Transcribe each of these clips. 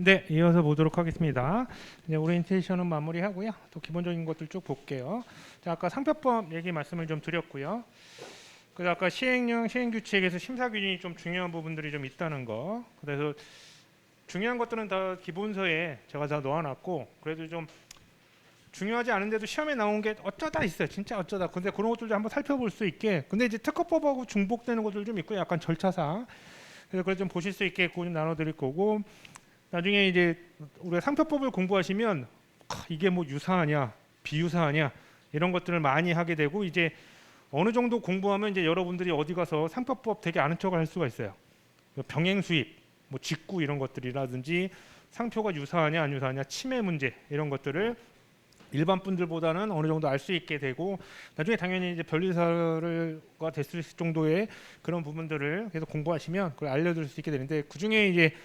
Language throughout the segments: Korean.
네, 이어서 보도록 하겠습니다. 이제 오리엔테이션은 마무리하고요. 또 기본적인 것들 쭉 볼게요. 자, 아까 상표법 얘기 말씀을 좀 드렸고요. 그래서 아까 시행령, 시행규칙에서 심사기준이 좀 중요한 부분들이 좀 있다는 거. 그래서 중요한 것들은 다 기본서에 제가 다 넣어놨고, 그래도 좀 중요하지 않은데도 시험에 나온 게 어쩌다 있어요. 진짜 어쩌다. 근데 그런 것들도 한번 살펴볼 수 있게. 근데 이제 특허법하고 중복되는 것들 좀 있고, 약간 절차상. 그래서 그걸 좀 보실 수 있게 그거 좀 나눠드릴 거고. 나중에 이제 우리가 상표법을 공부하시면 이게 뭐 유사하냐 비유사하냐 이런 것들을 많이 하게 되고, 이제 어느 정도 공부하면 이제 여러분들이 어디 가서 상표법 되게 아는 척을 할 수가 있어요. 병행 수입, 뭐 직구 이런 것들이라든지 상표가 유사하냐 안 유사하냐, 침해 문제 이런 것들을 일반 분들보다는 어느 정도 알 수 있게 되고, 나중에 당연히 이제 변리사가 됐을 정도의 그런 부분들을 계속 공부하시면 그걸 알려드릴 수 있게 되는데, 그 중에 이제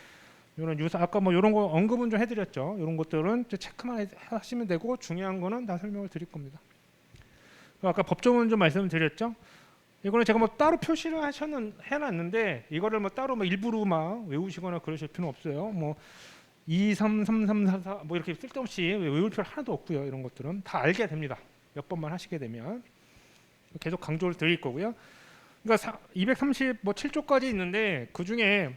이런 유사, 아까 뭐 이런 거 언급은 좀 해드렸죠. 이런 것들은 체크만 하시면 되고, 중요한 거는 다 설명을 드릴 겁니다. 아까 법조문 좀 말씀드렸죠. 이거는 제가 뭐 따로 표시를 해놨는데, 이거를 뭐 따로 뭐 일부러 막 외우시거나 그러실 필요는 없어요. 뭐 2, 3, 3, 3, 4, 4 뭐 이렇게 쓸데없이 외울 필요 하나도 없고요. 이런 것들은 다 알게 됩니다. 몇 번만 하시게 되면. 계속 강조를 드릴 거고요. 그러니까 237조까지 있는데, 그 중에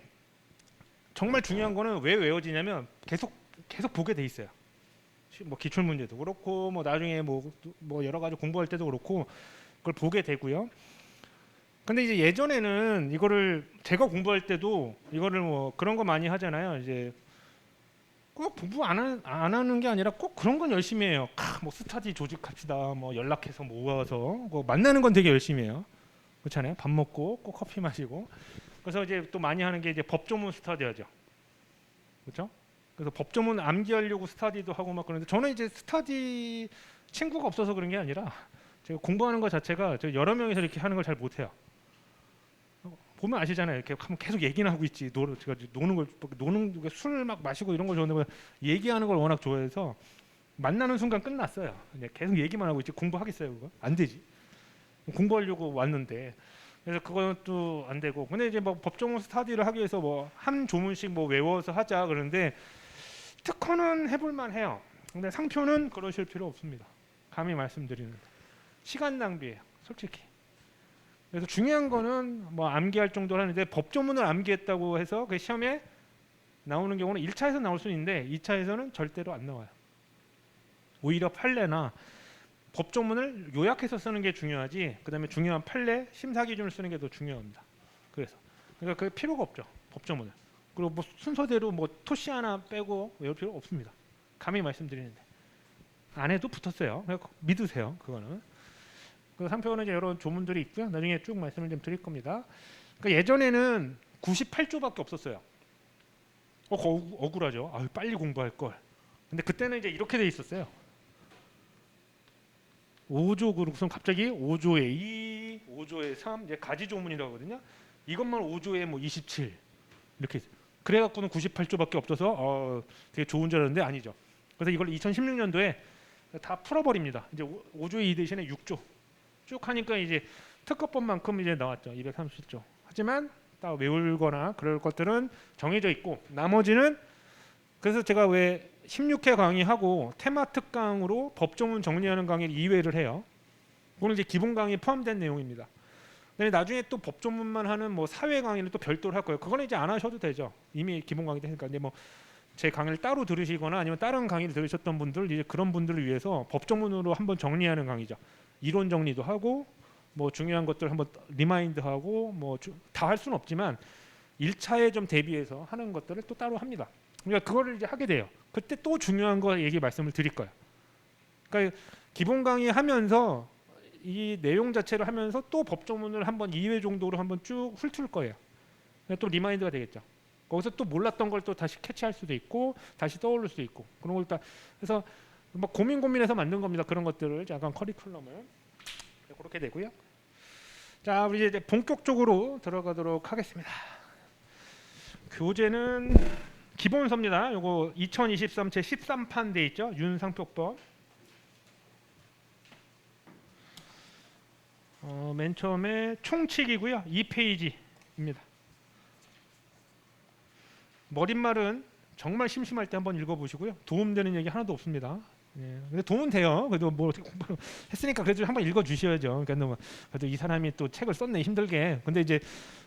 정말 중요한 거는 왜 외워지냐면 계속 보게 돼 있어요. 뭐 기출 문제도 그렇고, 뭐 나중에 뭐 여러 가지 공부할 때도 그렇고 그걸 보게 되고요. 근데 이제 예전에는 이거를 제가 공부할 때도 이거를 뭐 그런 거 많이 하잖아요. 이제 꼭 공부 안 하는 게 아니라 꼭 그런 건 열심히 해요. 뭐 스터디 조직합시다. 뭐 연락해서 모아서 뭐 만나는 건 되게 열심히 해요. 그렇잖아요. 밥 먹고 꼭 커피 마시고. 그래서 이제 또 많이 하는 게 이제 법조문 스터디하죠. 그렇죠? 그래서 법조문 암기하려고 스터디도 하고 막 그러는데, 저는 이제 스터디 친구가 없어서 그런 게 아니라 제가 공부하는 것 자체가 저 여러 명이서 이렇게 하는 걸 잘 못해요. 보면 아시잖아요. 이렇게 하면 계속 얘기는 하고 있지. 제가 노는 술 막 마시고 이런 거 좋아하는데, 얘기하는 걸 워낙 좋아해서 만나는 순간 끝났어요. 그냥 계속 얘기만 하고 있지. 공부하겠어요, 그거? 안 되지. 공부하려고 왔는데. 그래서 그건 또 안 되고. 근데 이제 뭐 법조문 스터디를 하기 위해서 뭐 한 조문씩 뭐 외워서 하자 그러는데, 특허는 해볼만 해요. 근데 상표는 그러실 필요 없습니다. 감히 말씀드리는데 시간 낭비예요, 솔직히. 그래서 중요한 거는 뭐 암기할 정도로 하는데, 법조문을 암기했다고 해서 그 시험에 나오는 경우는 1차에서 나올 수 있는데 2차에서는 절대로 안 나와요. 오히려 판례나 법조문을 요약해서 쓰는 게 중요하지, 그 다음에 중요한 판례, 심사기준을 쓰는 게 더 중요합니다. 그러니까 그 필요가 없죠, 법조문을. 그리고 뭐 순서대로 뭐 토시 하나 빼고 외울 필요 없습니다. 감히 말씀드리는데 안 해도 붙었어요. 믿으세요, 그거는. 그 상표는 이제 여러 조문들이 있고요. 나중에 쭉 말씀을 좀 드릴 겁니다. 그러니까 예전에는 98조밖에 없었어요. 억울하죠. 빨리 공부할 걸. 근데 그때는 이제 이렇게 돼 있었어요. 5조 그룹은 갑자기 5조에 2, 5조에 3, 이제 가지 조문이라고 하거든요. 이것만 5조에 뭐 27 이렇게. 그래갖고는 98조밖에 없어서 되게 좋은 줄 알았는데 아니죠. 그래서 이걸 2016년도에 다 풀어버립니다. 이제 5조에 2 대신에 6조 쭉 하니까 이제 특허법만큼 이제 나왔죠. 237조. 하지만 딱 외울거나 그럴 것들은 정해져 있고, 나머지는, 그래서 제가 왜 16회 강의하고 테마 특강으로 법조문 정리하는 강의를 2회를 해요. 그건 이제 기본 강의에 포함된 내용입니다. 근데 나중에 또 법조문만 하는 뭐 사회 강의는 또 별도로 할 거예요. 그거는 이제 안 하셔도 되죠. 이미 기본 강의 되니까. 이제 뭐 제 강의를 따로 들으시거나 아니면 다른 강의를 들으셨던 분들, 이제 그런 분들을 위해서 법조문으로 한번 정리하는 강의죠. 이론 정리도 하고 뭐 중요한 것들 한번 리마인드하고 뭐 다 할 수는 없지만 1차에 좀 대비해서 하는 것들을 또 따로 합니다. 그러니까 그거를 이제 하게 돼요. 그때 또 중요한 거 말씀을 드릴 거예요. 그러니까 기본 강의 하면서 이 내용 자체를 하면서 또 법조문을 한번 2회 정도로 한번 쭉 훑을 거예요. 또 리마인드가 되겠죠. 거기서 또 몰랐던 걸 또 다시 캐치할 수도 있고 다시 떠올릴 수도 있고, 그런 걸 다 그래서 막 고민해서 만든 겁니다. 그런 것들을 약간 커리큘럼을. 그렇게 되고요. 자, 우리 이제 본격적으로 들어가도록 하겠습니다. 교재는 기본서입니다. 요거 2023 제 13판 돼 있죠. 윤상표법. 맨 처음에 총칙이고요. 2페이지입니다. 머릿말은 정말 심심할 때 한번 읽어보시고요. 도움되는 얘기 하나도 없습니다. 예, 근데 도움은 돼요. 그래도 뭐 했으니까 그래도 한번 읽어주셔야죠. 그러니까 그래도 이 사람이 또 책을 썼네 힘들게. 근데 이제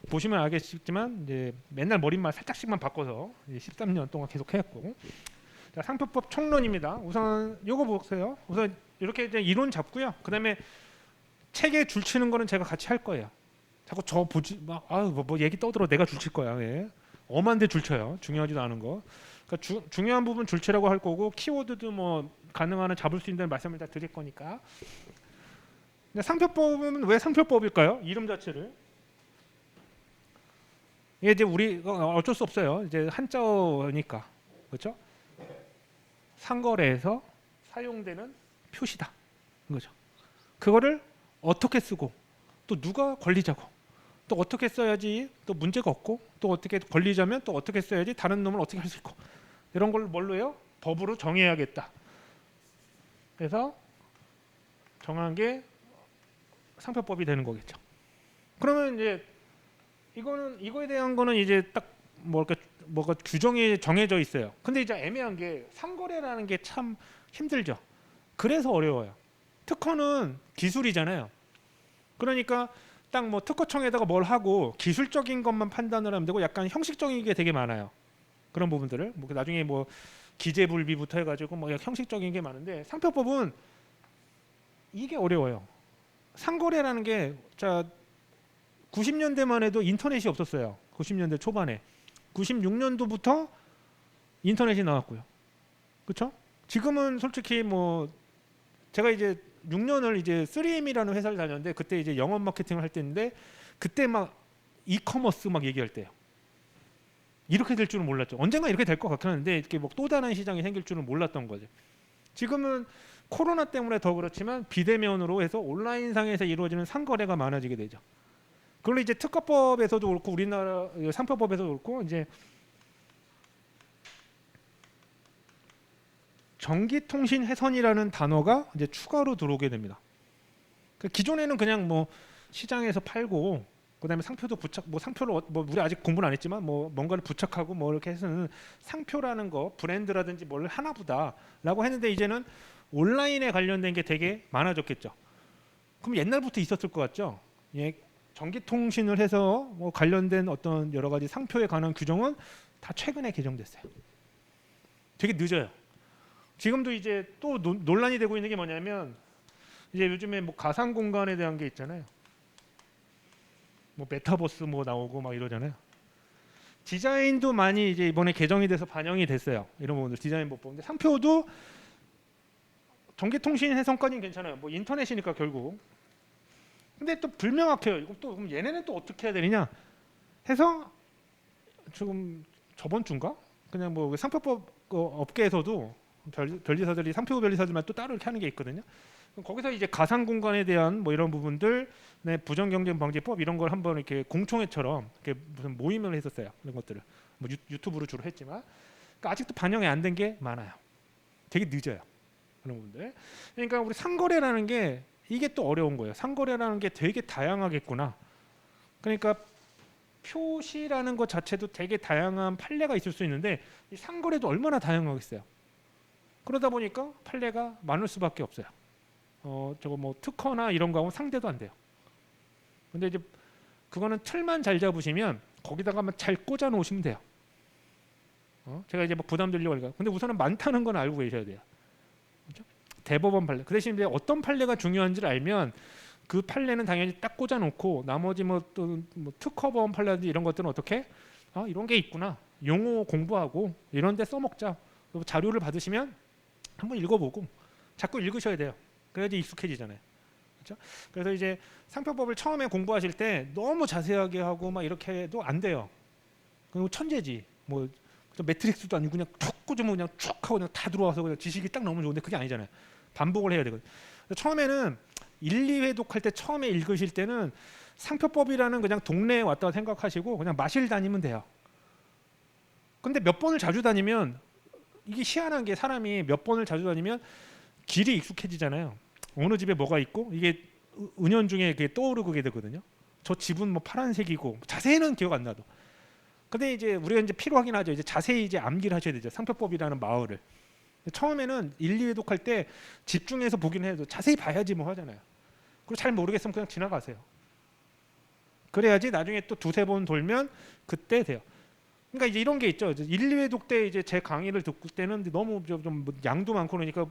보시면 알겠지만 이제 맨날 머릿말 살짝씩만 바꿔서 13년 동안 계속 했고. 자, 상표법 총론입니다. 우선 요거 보세요. 우선 이렇게 이제 이론 잡고요. 그다음에 책에 줄치는 거는 제가 같이 할 거예요. 자꾸 저 보지 뭐 얘기 떠들어 내가 줄칠 거야. 예. 엄한데 줄쳐요. 중요하지도 않은 거. 그러니까 중요한 부분 줄치라고 할 거고 키워드도 뭐 가능한 한 잡을 수 있는 말씀을 다 드릴 거니까. 근데 상표법은 왜 상표법일까요? 이름 자체를. 이게 이제 우리 어쩔 수 없어요. 이제 한자어니까. 그렇죠? 상거래에서 사용되는 표시다. 그거죠. 그거를 어떻게 쓰고 또 누가 권리자고 또 어떻게 써야지 또 문제가 없고 또 어떻게 권리자면 또 어떻게 써야지 다른 놈을 어떻게 할 수 있고 이런 걸 뭘로 해요? 법으로 정해야겠다. 그래서 정한 게 상표법이 되는 거겠죠. 그러면 이제 이거에 대한 거는 이제 딱 뭐가 규정이 정해져 있어요. 근데 이제 애매한 게 상거래라는 게 참 힘들죠. 그래서 어려워요. 특허는 기술이잖아요. 그러니까 딱 뭐 특허청에다가 뭘 하고 기술적인 것만 판단을 하면 되고 약간 형식적인 게 되게 많아요. 그런 부분들을 뭐 나중에 뭐 기재불비부터 해가지고 뭐 형식적인 게 많은데 상표법은 이게 어려워요. 상거래라는 게 자 90년대만 해도 인터넷이 없었어요. 90년대 초반에 96년도부터 인터넷이 나왔고요. 그렇죠? 지금은 솔직히 뭐 제가 이제 6년을 이제 3M이라는 회사를 다녔는데 그때 이제 영업 마케팅을 할 때인데 그때 막 이커머스 막 얘기할 때요. 이렇게 될 줄은 몰랐죠. 언젠가 이렇게 될 것 같긴 한데 이렇게 뭐 또 다른 시장이 생길 줄은 몰랐던 거죠. 지금은 코로나 때문에 더 그렇지만 비대면으로 해서 온라인상에서 이루어지는 상거래가 많아지게 되죠. 그걸로 이제 특허법에서도 그렇고 우리나라 상표법에서도 그렇고 이제 전기통신회선이라는 단어가 이제 추가로 들어오게 됩니다. 기존에는 그냥 뭐 시장에서 팔고 그다음에 상표도 부착 뭐 상표를 뭐 우리 아직 공부는 안 했지만 뭐 뭔가를 부착하고 뭐 이렇게 해서는 상표라는 거 브랜드라든지 뭘 하나보다라고 했는데 이제는 온라인에 관련된 게 되게 많아졌겠죠. 그럼 옛날부터 있었을 것 같죠. 예, 전기통신을 해서 뭐 관련된 어떤 여러 가지 상표에 관한 규정은 다 최근에 개정됐어요. 되게 늦어요. 지금도 이제 또 논란이 되고 있는 게 뭐냐면 이제 요즘에 뭐 가상 공간에 대한 게 있잖아요. 뭐 메타버스 뭐 나오고 막 이러잖아요. 디자인도 많이 이제 이번에 개정이 돼서 반영이 됐어요. 이런 부분들 디자인 법법인데 상표도 전기통신 해선까지는 괜찮아요. 뭐 인터넷이니까 결국. 근데 또 불명확해요. 이거 또 그럼 얘네는 또 어떻게 해야 되느냐 해서 지금 저번 주인가 그냥 뭐 상표법 업계에서도 변리사들이 상표 변리사들만 또 따로 이렇게 하는 게 있거든요. 거기서 이제 가상 공간에 대한 뭐 이런 부분들, 네, 부정경쟁방지법 이런 걸 한번 이렇게 공청회처럼 이렇게 무슨 모임을 했었어요. 이런 것들을 뭐 유튜브로 주로 했지만 그러니까 아직도 반영이 안 된 게 많아요. 되게 늦어요. 그런 부분들. 그러니까 우리 상거래라는 게 이게 또 어려운 거예요. 상거래라는 게 되게 다양하겠구나. 그러니까 표시라는 것 자체도 되게 다양한 판례가 있을 수 있는데 이 상거래도 얼마나 다양하겠어요. 그러다 보니까 판례가 많을 수밖에 없어요. 저거 뭐 특허나 이런 거하고 상대도 안 돼요. 근데 이제 그거는 틀만 잘 잡으시면 거기다가만 잘 꽂아 놓으시면 돼요. 제가 이제 뭐 부담 드리려고 하니까. 근데 우선은 많다는 건 알고 계셔야 돼요. 그렇죠? 대법원 판례. 그 대신 이제 어떤 판례가 중요한지를 알면 그 판례는 당연히 딱 꽂아 놓고 나머지 뭐 또 뭐 특허법원 판례든지 이런 것들은 어떻게 이런 게 있구나. 용어 공부하고 이런 데 써먹자. 자료를 받으시면 한번 읽어보고 자꾸 읽으셔야 돼요. 그래야지 익숙해지잖아요. 그렇죠? 그래서 이제 상표법을 처음에 공부하실 때 너무 자세하게 하고 막 이렇게 해도 안 돼요. 그리고 천재지. 뭐 매트릭스도 아니고 그냥 툭 꽂으면 그냥 쭉 하고 그냥 다 들어와서 그냥 지식이 딱 너무 좋은데 그게 아니잖아요. 반복을 해야 되거든요. 처음에는 1, 2회독할 때 처음에 읽으실 때는 상표법이라는 그냥 동네에 왔다 생각하시고 그냥 마실 다니면 돼요. 근데 몇 번을 자주 다니면 이게 희한한 게 사람이 몇 번을 자주 다니면 길이 익숙해지잖아요. 어느 집에 뭐가 있고 이게 은연중에 그게 떠오르게 되거든요. 저 집은 뭐 파란색이고 자세히는 기억 안 나도. 근데 이제 우리가 이제 필요하긴 하죠. 이제 자세히 이제 암기를 하셔야 되죠. 상표법이라는 마을을. 처음에는 1, 2회독 할 때 집중해서 보긴 해도 자세히 봐야지 뭐 하잖아요. 그리고 잘 모르겠으면 그냥 지나가세요. 그래야지 나중에 또 두세 번 돌면 그때 돼요. 그러니까 이제 이런 게 있죠. 1, 2회독 때 이제 제 강의를 듣고 때는 너무 좀 양도 많고 그러니까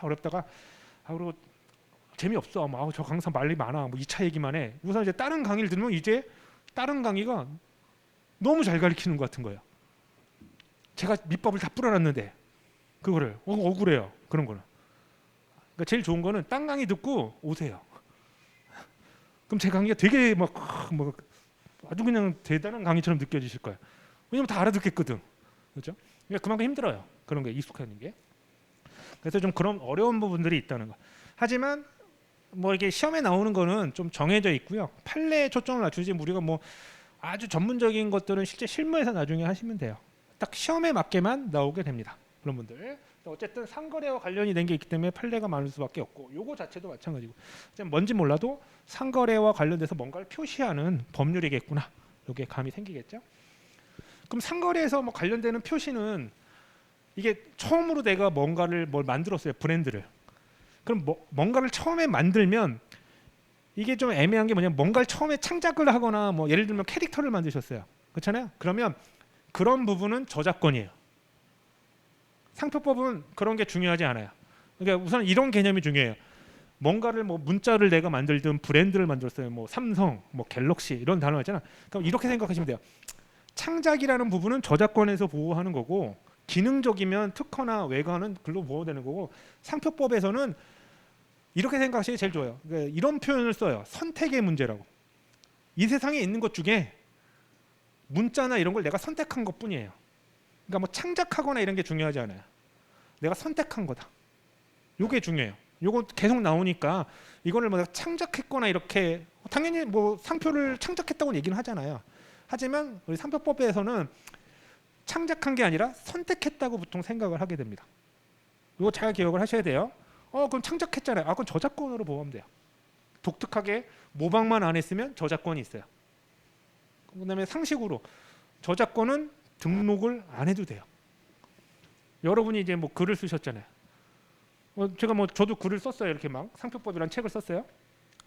어렵다가 그리고 재미없어. 저 강사 말이 많아. 뭐 2차 얘기만 해. 우선 이제 다른 강의를 들으면 이제 다른 강의가 너무 잘 가르치는 것 같은 거예요. 제가 밑밥을 다 뿌려놨는데 그거를 억울해요. 그런 거는. 그러니까 제일 좋은 거는 딴 강의 듣고 오세요. 그럼 제 강의가 되게 뭐 아주 그냥 대단한 강의처럼 느껴지실 거예요. 왜냐면 다 알아듣겠거든. 그렇죠? 그러니까 그만큼 힘들어요. 그런 게 익숙해지는 게. 그래서 좀 그런 어려운 부분들이 있다는 거. 하지만 뭐 이게 시험에 나오는 거는 좀 정해져 있고요. 판례에 초점을 맞추지 우리가 뭐 아주 전문적인 것들은 실제 실무에서 나중에 하시면 돼요. 딱 시험에 맞게만 나오게 됩니다. 그런 분들. 어쨌든 상거래와 관련이 된 게 있기 때문에 판례가 많을 수밖에 없고 요거 자체도 마찬가지고 뭔지 몰라도 상거래와 관련돼서 뭔가를 표시하는 법률이겠구나. 이게 감이 생기겠죠. 그럼 상거래에서 뭐 관련되는 표시는 이게 처음으로 내가 뭘 만들었어요. 브랜드를. 그럼 뭔가를 처음에 만들면 이게 좀 애매한 게 뭐냐면 뭔가를 처음에 창작을 하거나 뭐 예를 들면 캐릭터를 만드셨어요. 그렇잖아요. 그러면 그런 부분은 저작권이에요. 상표법은 그런 게 중요하지 않아요. 그러니까 우선 이런 개념이 중요해요. 뭔가를 뭐 문자를 내가 만들든 브랜드를 만들었어요. 뭐 삼성, 뭐 갤럭시 이런 단어 있잖아. 그럼 이렇게 생각하시면 돼요. 창작이라는 부분은 저작권에서 보호하는 거고 기능적이면 특허나 외관은 글로 보호되는 거고 상표법에서는 이렇게 생각하시기 제일 좋아요. 그러니까 이런 표현을 써요. 선택의 문제라고. 이 세상에 있는 것 중에 문자나 이런 걸 내가 선택한 것뿐이에요. 그러니까 뭐 창작하거나 이런 게 중요하지 않아요. 내가 선택한 거다. 이게 중요해요. 이거 계속 나오니까 이거를 뭐 내가 창작했거나 이렇게 당연히 뭐 상표를 창작했다고 얘기는 하잖아요. 하지만 우리 상표법에서는 창작한 게 아니라 선택했다고 보통 생각을 하게 됩니다. 이거 잘 기억을 하셔야 돼요. 그럼 창작했잖아요. 그건 저작권으로 보호하면 돼요. 독특하게 모방만 안 했으면 저작권이 있어요. 그다음에 상식으로 저작권은 등록을 안 해도 돼요. 여러분이 이제 뭐 글을 쓰셨잖아요. 제가 뭐 저도 글을 썼어요. 이렇게 막 상표법이란 책을 썼어요.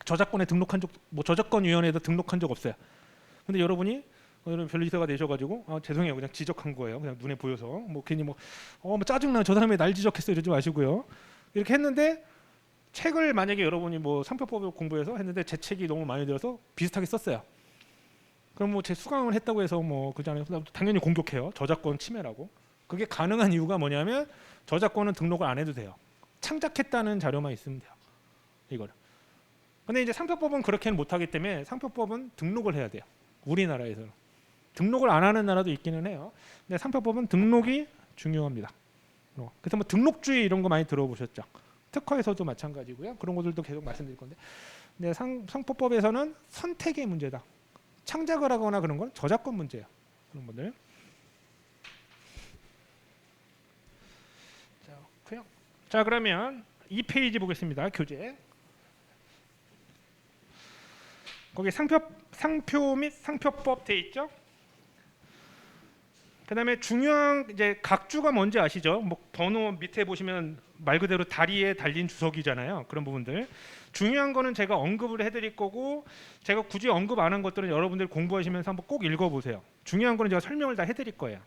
저작권에 등록한 적, 뭐 저작권위원회에도 등록한 적 없어요. 근데 여러분이 변리사가 되셔가지고 죄송해요, 그냥 지적한 거예요. 그냥 눈에 보여서 뭐 괜히 뭐 짜증나, 저 사람이 날 지적했어 이러지 마시고요. 이렇게 했는데 책을 만약에 여러분이 뭐 상표법을 공부해서 했는데 제 책이 너무 많이 들어서 비슷하게 썼어요. 그럼 뭐 제 수강을 했다고 해서 뭐 그잖아요. 당연히 공격해요. 저작권 침해라고. 그게 가능한 이유가 뭐냐면 저작권은 등록을 안 해도 돼요. 창작했다는 자료만 있으면 돼요. 이걸. 근데 이제 상표법은 그렇게는 못하기 때문에 상표법은 등록을 해야 돼요. 우리나라에서는. 등록을 안 하는 나라도 있기는 해요. 근데 상표법은 등록이 중요합니다. 그래서 뭐 등록주의 이런 거 많이 들어보셨죠? 특허에서도 마찬가지고요. 그런 것들도 계속 말씀드릴 건데, 근데 상표법에서는 선택의 문제다. 창작을 하거나 그런 건 저작권 문제예요. 그런 분들. 자, 그러면 2페이지 보겠습니다. 교재. 거기 상표 및 상표법 돼 있죠? 그다음에 중요한 이제 각주가 뭔지 아시죠? 뭐 번호 밑에 보시면 말 그대로 다리에 달린 주석이잖아요. 그런 부분들. 중요한 거는 제가 언급을 해드릴 거고 제가 굳이 언급 안 한 것들은 여러분들 공부하시면서 한번 꼭 읽어보세요. 중요한 거는 제가 설명을 다 해드릴 거예요.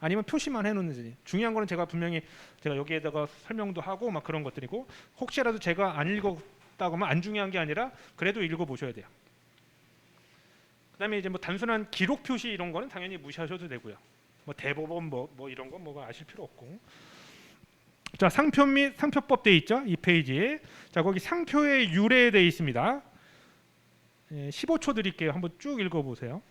아니면 표시만 해놓는지. 중요한 거는 제가 분명히 제가 여기에다가 설명도 하고 막 그런 것들이고 혹시라도 제가 안 읽었다고 하면 안 중요한 게 아니라 그래도 읽어보셔야 돼요. 그다음에 이제 뭐 단순한 기록 표시 이런 거는 당연히 무시하셔도 되고요. 뭐 대법원 뭐 이런 거 뭐 아실 필요 없고. 자, 상표 및 상표법 돼 있죠? 이 페이지에. 자, 거기 상표의 유래 돼 있습니다. 15초 드릴게요. 한번 쭉 읽어보세요.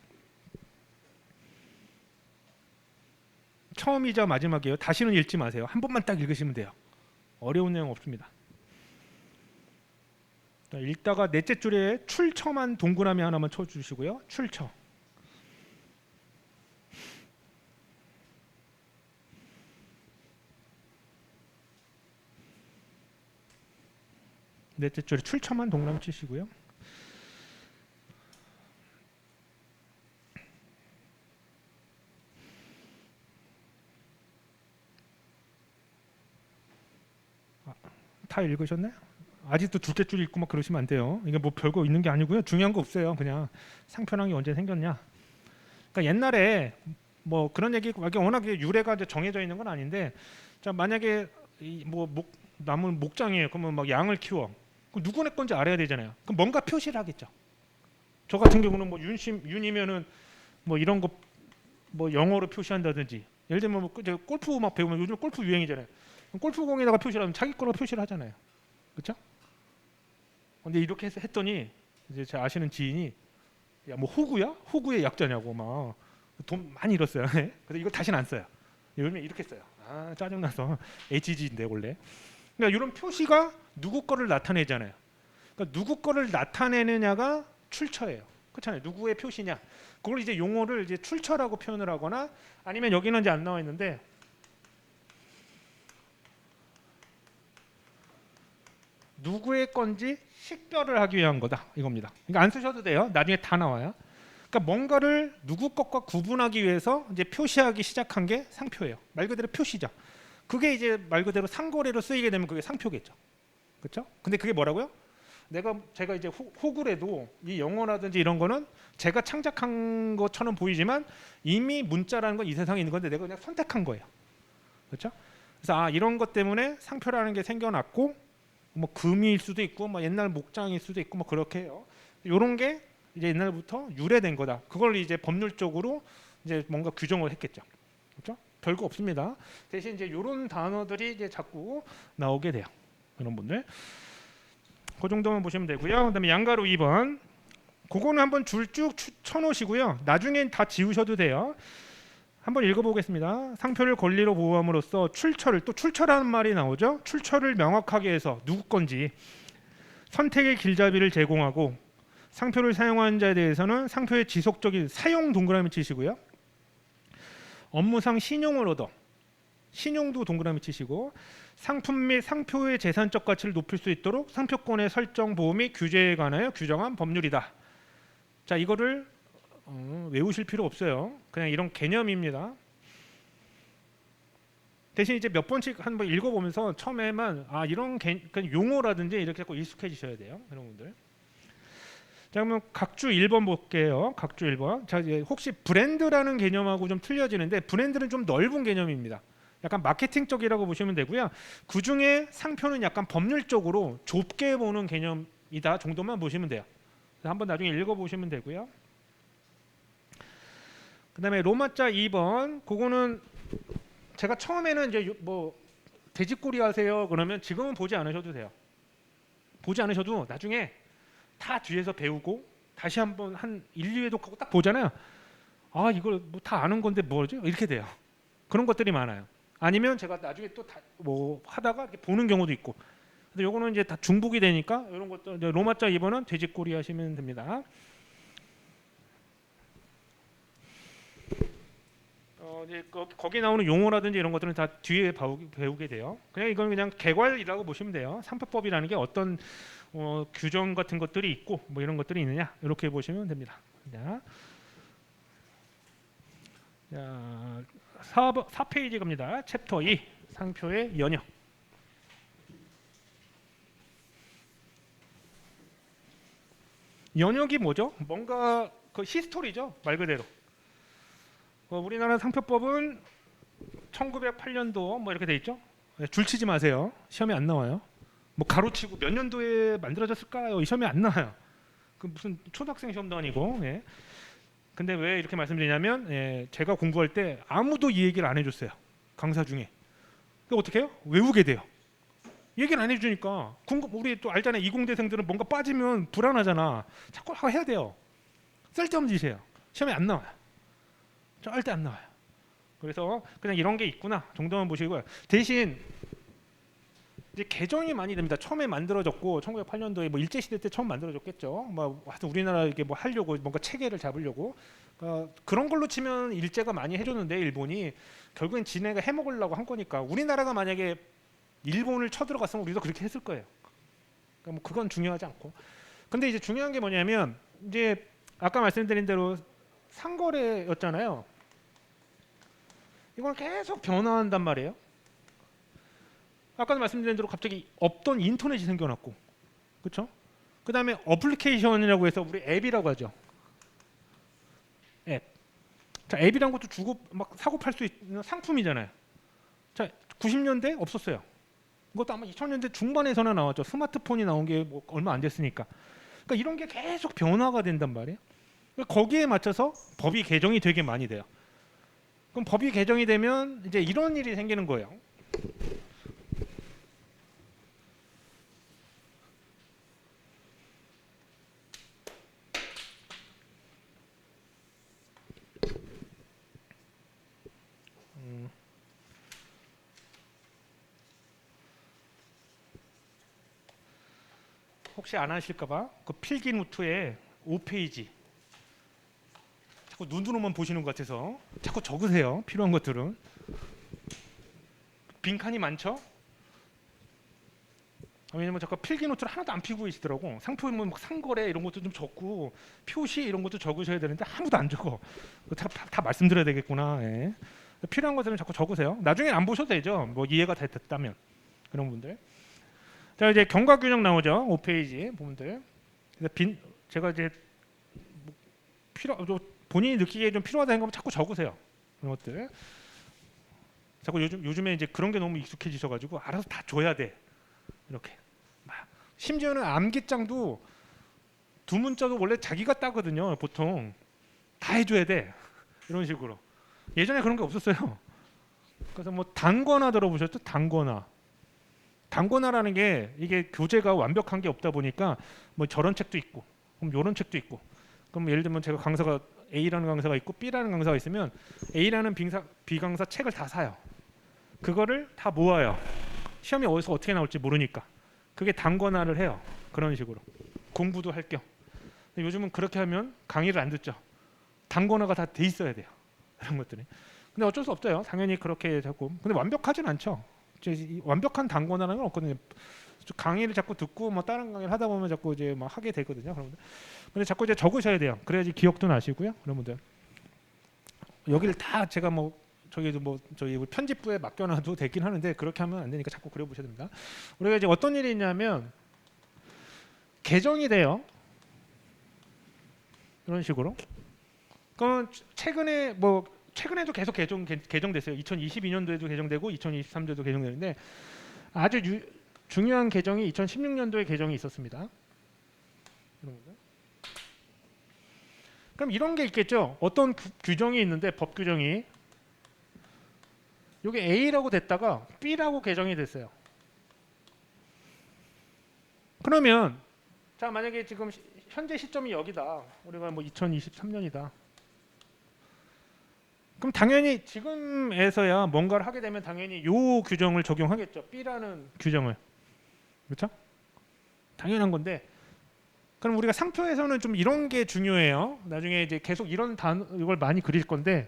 처음이자 마지막이에요. 다시는 읽지 마세요. 한 번만 딱 읽으시면 돼요. 어려운 내용 없습니다. 자, 읽다가 넷째 줄에 출처만 동그라미 하나만 쳐주시고요. 출처. 넷째 줄에 출처만 동그라미 치시고요. 자, 다 읽으셨나요? 아직도 둘째 줄 읽고 막 그러시면 안 돼요. 이게 뭐 별거 있는 게 아니고요. 중요한 거 없어요. 그냥 상표랑이 언제 생겼냐. 그러니까 옛날에 뭐 그런 얘기 워낙에 유래가 이제 정해져 있는 건 아닌데, 자 만약에 나무 목장이에요. 그러면 막 양을 키워. 그럼 누구네 건지 알아야 되잖아요. 그럼 뭔가 표시를 하겠죠. 저 같은 경우는 뭐 윤이면은 뭐 이런 거 뭐 영어로 표시한다든지, 예를 들면 뭐 이제 골프 막 배우면 요즘 골프 유행이잖아요. 그럼 골프공에다가 표시를 하면 자기 거로 표시를 하잖아요. 그렇죠? 근데 이렇게 했더니 이제 제 아시는 지인이 야 뭐 호구야? 호구의 약자냐고 막 돈 많이 잃었어요. 그래서 이거 다시는 안 써요. 요즘에 이렇게 써요. 아 짜증나서 HG인데 원래. 그러니까 이런 표시가 누구 거를 나타내잖아요. 그러니까 누구 거를 나타내느냐가 출처예요. 그렇잖아요. 누구의 표시냐. 그걸 이제 용어를 이제 출처라고 표현을 하거나, 아니면 여기는 이제 안 나와 있는데 누구의 건지 식별을 하기 위한 거다 이겁니다. 그러니까 안 쓰셔도 돼요. 나중에 다 나와요. 그러니까 뭔가를 누구 것과 구분하기 위해서 이제 표시하기 시작한 게 상표예요. 말 그대로 표시죠. 그게 이제 말 그대로 상거래로 쓰이게 되면 그게 상표겠죠. 그렇죠? 근데 그게 뭐라고요? 제가 이제 호구래도 이 영어라든지 이런 거는 제가 창작한 것처럼 보이지만 이미 문자라는 건 이 세상에 있는 건데 내가 그냥 선택한 거예요. 그렇죠? 그래서 이런 것 때문에 상표라는 게 생겨났고, 뭐 금일 수도 있고 뭐 옛날 목장일 수도 있고 뭐 그렇게 해요. 이런 게 이제 옛날부터 유래된 거다. 그걸 이제 법률적으로 이제 뭔가 규정을 했겠죠. 그렇죠? 별거 없습니다. 대신 이제 이런 단어들이 이제 자꾸 나오게 돼요. 이런 분들. 그 정도만 보시면 되고요. 그다음에 양가로 2번. 그거는 한번 줄 쭉 쳐놓으시고요. 나중엔 다 지우셔도 돼요. 한번 읽어보겠습니다. 상표를 권리로 보호함으로써 출처라는 말이 나오죠. 출처를 명확하게 해서 누구 건지 선택의 길잡이를 제공하고, 상표를 사용하는 자에 대해서는 상표의 지속적인 사용 동그라미 치시고요. 업무상 신용을 얻어, 신용도 동그라미 치시고, 상품 및 상표의 재산적 가치를 높일 수 있도록 상표권의 설정 보호 및 규제에 관하여 규정한 법률이다. 자, 이거를 외우실 필요 없어요. 그냥 이런 개념입니다. 대신 이제 몇 번씩 한번 읽어보면서 처음에만 이런 용어라든지 이렇게 자꾸 익숙해지셔야 돼요. 이런 분들. 자, 그러면 각주 1번 볼게요. 각주 1번. 자, 이제 혹시 브랜드라는 개념하고 좀 틀려지는데, 브랜드는 좀 넓은 개념입니다. 약간 마케팅 쪽이라고 보시면 되고요. 그 중에 상표는 약간 법률적으로 좁게 보는 개념이다 정도만 보시면 돼요. 한번 나중에 읽어보시면 되고요. 그다음에 로마자 2번. 그거는 제가 처음에는 이제 뭐 돼지꼬리 하세요 그러면 지금은 보지 않으셔도 돼요. 보지 않으셔도 나중에 다 뒤에서 배우고 다시 한번 한 1, 2회독 하고 딱 보잖아요. 이걸 뭐 다 아는 건데 뭐지? 이렇게 돼요. 그런 것들이 많아요. 아니면 제가 나중에 또 뭐 하다가 이렇게 보는 경우도 있고. 근데 요거는 이제 다 중복이 되니까 이런 것도 이제 로마자 2번은 돼지꼬리 하시면 됩니다. 이제 거기 나오는 용어라든지 이런 것들은 다 뒤에 배우게 돼요. 그냥 이건 그냥 개괄이라고 보시면 돼요. 상표법이라는 게 어떤 규정 같은 것들이 있고 뭐 이런 것들이 있느냐 이렇게 보시면 됩니다. 자, 4페이지 갑니다. 챕터 2 상표의 연역. 연역이 뭐죠? 뭔가 그 히스토리죠. 말 그대로. 우리나라 상표법은 1908년도 뭐 이렇게 돼 있죠. 줄치지 마세요. 시험에 안 나와요. 뭐 가로치고 몇 년도에 만들어졌을까요? 이 시험에 안 나와요. 그 무슨 초등학생 시험도 아니고. 예. 근데 왜 이렇게 말씀드리냐면 제가 공부할 때 아무도 이 얘기를 안 해줬어요. 강사 중에. 그 어떻게 해요? 외우게 돼요. 얘기를 안 해주니까 우리 또 알잖아요. 이공대생들은 뭔가 빠지면 불안하잖아. 자꾸 해야 돼요. 쓸데없는 짓이에요. 시험에 안 나와요. 절대 안 나와요. 그래서 그냥 이런 게 있구나 정도만 보시고요. 대신 이제 개정이 많이 됩니다. 처음에 만들어졌고 1908년도에 뭐 일제 시대 때 처음 만들어졌겠죠. 뭐 하여튼 우리나라 이게 뭐 하려고 뭔가 체계를 잡으려고 그런 걸로 치면 일제가 많이 해줬는데 일본이 결국엔 지네가 해먹으려고 한 거니까 우리나라가 만약에 일본을 쳐들어갔으면 우리도 그렇게 했을 거예요. 그러니까 뭐 그건 중요하지 않고. 근데 이제 중요한 게 뭐냐면 이제 아까 말씀드린 대로 상거래였잖아요. 이걸 계속 변화한단 말이에요. 아까도 말씀드린 대로 갑자기 없던 인터넷이 생겨났고, 그렇죠? 그 다음에 어플리케이션이라고 해서 우리 앱이라고 하죠. 앱. 자, 앱이란 것도 주고 막 사고 팔 수 있는 상품이잖아요. 자, 90년대 없었어요. 이것도 아마 2000년대 중반에서나 나왔죠. 스마트폰이 나온 게 뭐 얼마 안 됐으니까. 그러니까 이런 게 계속 변화가 된단 말이에요. 그러니까 거기에 맞춰서 법이 개정이 되게 많이 돼요. 그럼 법이 개정이 되면 이제 이런 일이 생기는 거예요. 혹시 안 하실까봐 그 필기 노트에 5페이지 자꾸 눈으로만 보시는 것 같아서 자꾸 적으세요. 필요한 것들은. 빈칸이 많죠? 왜냐면 자꾸 필기 노트를 하나도 안 피고 계시더라고. 상표는 막 상거래 이런 것도 좀 적고 표시 이런 것도 적으셔야 되는데 아무도 안 적어. 다 말씀드려야 되겠구나. 예. 필요한 것들은 자꾸 적으세요. 나중에 안 보셔도 되죠. 뭐 이해가 됐다면 그런 분들. 자, 이제 경과 균형 나오죠. 5페이지 분들. 제가 이제 본인이 느끼기에 좀 필요하다는 거면 자꾸 적으세요. 그런 것들. 자꾸 요즘에 이제 그런 게 너무 익숙해지셔가지고 알아서 다 줘야 돼. 이렇게. 심지어는 암기장도 두 문자도 원래 자기가 따거든요. 보통 다 해줘야 돼. 이런 식으로. 예전에 그런 게 없었어요. 그래서 뭐 단권화 들어보셨죠? 단권화. 단권화라는 게 이게 교재가 완벽한 게 없다 보니까 뭐 저런 책도 있고, 그럼 이런 책도 있고. 그럼 예를 들면 제가 강사가 A라는 강사가 있고 B라는 강사가 있으면 A라는 B강사 책을 다 사요. 그거를 다 모아요. 시험이 어디서 어떻게 나올지 모르니까. 그게 단권화를 해요. 그런 식으로. 공부도 할 겸. 요즘은 그렇게 하면 강의를 안 듣죠. 단권화가 다 돼 있어야 돼요. 이런 것들이. 근데 어쩔 수 없어요. 당연히 그렇게 자꾸. 근데 완벽하진 않죠. 완벽한 단권화는 없거든요. 강의를 자꾸 듣고 뭐 다른 강의를 하다 보면 자꾸 이제 막 하게 되거든요. 근데 자꾸 이제 적으셔야 돼요. 그래야지 기억도 나시고요. 여러분들. 여기를 다 제가 뭐 저희 편집부에 맡겨놔도 되긴 하는데 그렇게 하면 안 되니까 자꾸 그려보셔야 됩니다. 우리가 이제 어떤 일이 있냐면 개정이 돼요. 이런 식으로. 그러면 최근에도 계속 개정됐어요. 2022년도에도 개정되고 2023년도에도 개정되는데 아주 중요한 개정이 2016년도에 개정이 있었습니다. 그럼 이런 게 있겠죠. 어떤 규정이 있는데 법 규정이 이게 A라고 됐다가 B라고 개정이 됐어요. 그러면 자 만약에 지금 현재 시점이 여기다. 우리가 뭐 2023년이다. 그럼 당연히 지금에서야 뭔가를 하게 되면 당연히 요 규정을 적용하겠죠. B라는 규정을. 그렇죠? 당연한 건데 그럼 우리가 상표에서는 좀 이런 게 중요해요. 나중에 이제 계속 이걸 많이 그릴 건데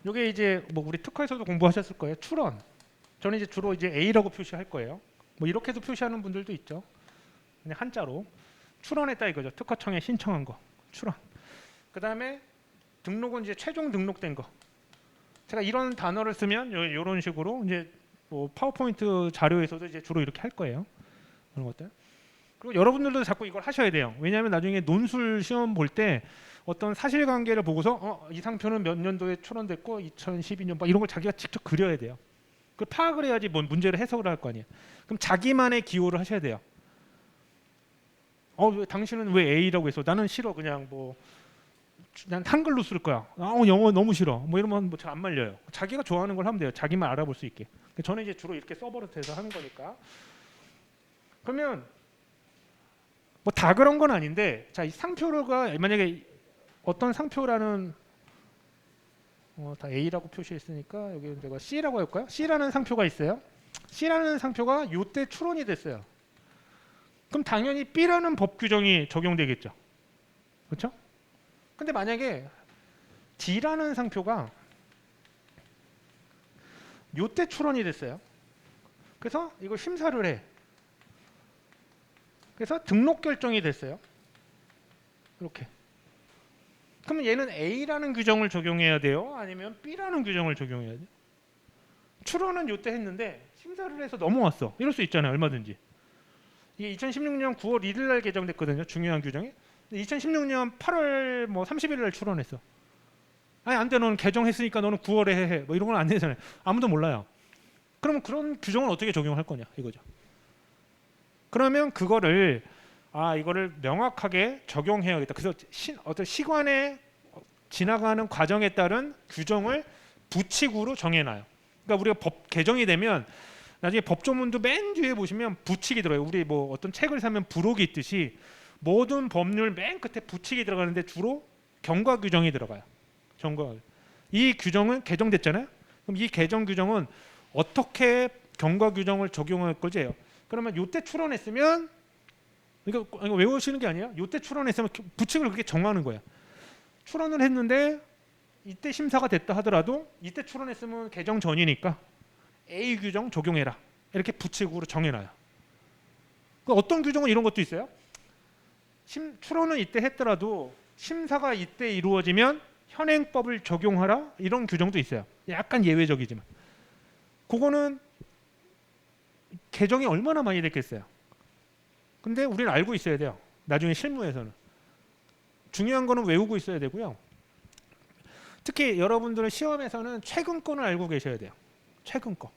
이게 이제 뭐 우리 특허에서도 공부하셨을 거예요. 출원. 저는 이제 주로 이제 A라고 표시할 거예요. 뭐 이렇게도 표시하는 분들도 있죠. 그냥 한자로 출원했다 이거죠. 특허청에 신청한 거. 출원. 그다음에 등록은 이제 최종 등록된 거. 제가 이런 단어를 쓰면 이런 식으로 이제 뭐 파워포인트 자료에서도 이제 주로 이렇게 할 거예요. 그런 것들. 그리고 여러분들도 자꾸 이걸 하셔야 돼요. 왜냐하면 나중에 논술 시험 볼 때 어떤 사실관계를 보고서 이 상표는 몇 년도에 출원됐고 2012년 막 이런 걸 자기가 직접 그려야 돼요. 그 파악을 해야지 뭔 문제를 해석을 할 거 아니에요. 그럼 자기만의 기호를 하셔야 돼요. 당신은 왜 A라고 했어? 나는 싫어. 그냥 난 한글로 쓸 거야. 영어 너무 싫어. 뭐 이러면 잘 안 말려요. 자기가 좋아하는 걸 하면 돼요. 자기만 알아볼 수 있게. 저는 이제 주로 이렇게 서버릇해서 하는 거니까. 그러면 뭐 다 그런 건 아닌데, 자, 이 상표가 만약에 어떤 상표라는 다 A라고 표시했으니까 여기 제가 C라고 할까요? C라는 상표가 있어요. C라는 상표가 요때 출원이 됐어요. 그럼 당연히 B라는 법 규정이 적용되겠죠. 그렇죠? 근데 만약에 D라는 상표가 요때 출원이 됐어요. 그래서 이걸 심사를 해. 그래서 등록 결정이 됐어요. 이렇게. 그러면 얘는 A라는 규정을 적용해야 돼요? 아니면 B라는 규정을 적용해야 돼요? 추론은 요때 했는데 심사를 해서 넘어왔어. 이럴 수 있잖아요. 얼마든지. 이게 2016년 9월 1일 날 개정됐거든요. 중요한 규정이. 2016년 8월 뭐 30일 날 출원했어. 아니 안 돼. 너는 개정했으니까 너는 9월에 해. 뭐 이런 건 안 되잖아요. 아무도 몰라요. 그러면 그런 규정을 어떻게 적용할 거냐 이거죠. 그러면 그거를 이거를 명확하게 적용해야겠다. 그래서 어떤 시간에 지나가는 과정에 따른 규정을 부칙으로 정해놔요. 그러니까 우리가 법 개정이 되면 나중에 법조문도 맨 뒤에 보시면 부칙이 들어요. 우리 뭐 어떤 책을 사면 부록이 있듯이 모든 법률 맨 끝에 부칙이 들어가는데 주로 경과 규정이 들어가요. 이 규정은 개정됐잖아요. 그럼 이 개정 규정은 어떻게 경과 규정을 적용할 거지예요. 그러면 요때 출원했으면 이거 외우시는 게 아니야. 요때 출원했으면 부칙을 그렇게 정하는 거야. 출원을 했는데 이때 심사가 됐다 하더라도 이때 출원했으면 개정 전이니까 A 규정 적용해라. 이렇게 부칙으로 정해놔요. 어떤 규정은 이런 것도 있어요. 출원은 이때 했더라도 심사가 이때 이루어지면 현행법을 적용하라. 이런 규정도 있어요. 약간 예외적이지만. 그거는 개정이 얼마나 많이 됐겠어요. 근데 우리는 알고 있어야 돼요. 나중에 실무에서는. 중요한 거는 외우고 있어야 되고요. 특히 여러분들은 시험에서는 최근 거는 알고 계셔야 돼요. 최근 거.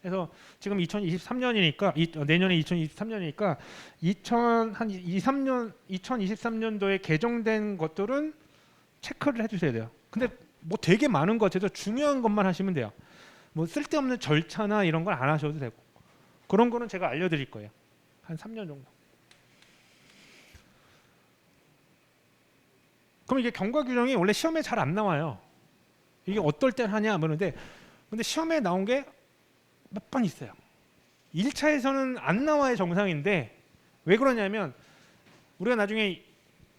그래서 지금 2023년이니까 내년에 2023년이니까 2023년도에 개정된 것들은 체크를 해주셔야 돼요. 근데 뭐 되게 많은 것 같아서 중요한 것만 하시면 돼요. 뭐 쓸데없는 절차나 이런 걸 안 하셔도 되고 그런 거는 제가 알려드릴 거예요. 한 3년 정도. 그럼 이게 경과 규정이 원래 시험에 잘 안 나와요. 이게 어떨 땐 하냐 그러는데 근데 시험에 나온 게 몇 번 있어요. 1차에서는 안 나와야 정상인데 왜 그러냐면 우리가 나중에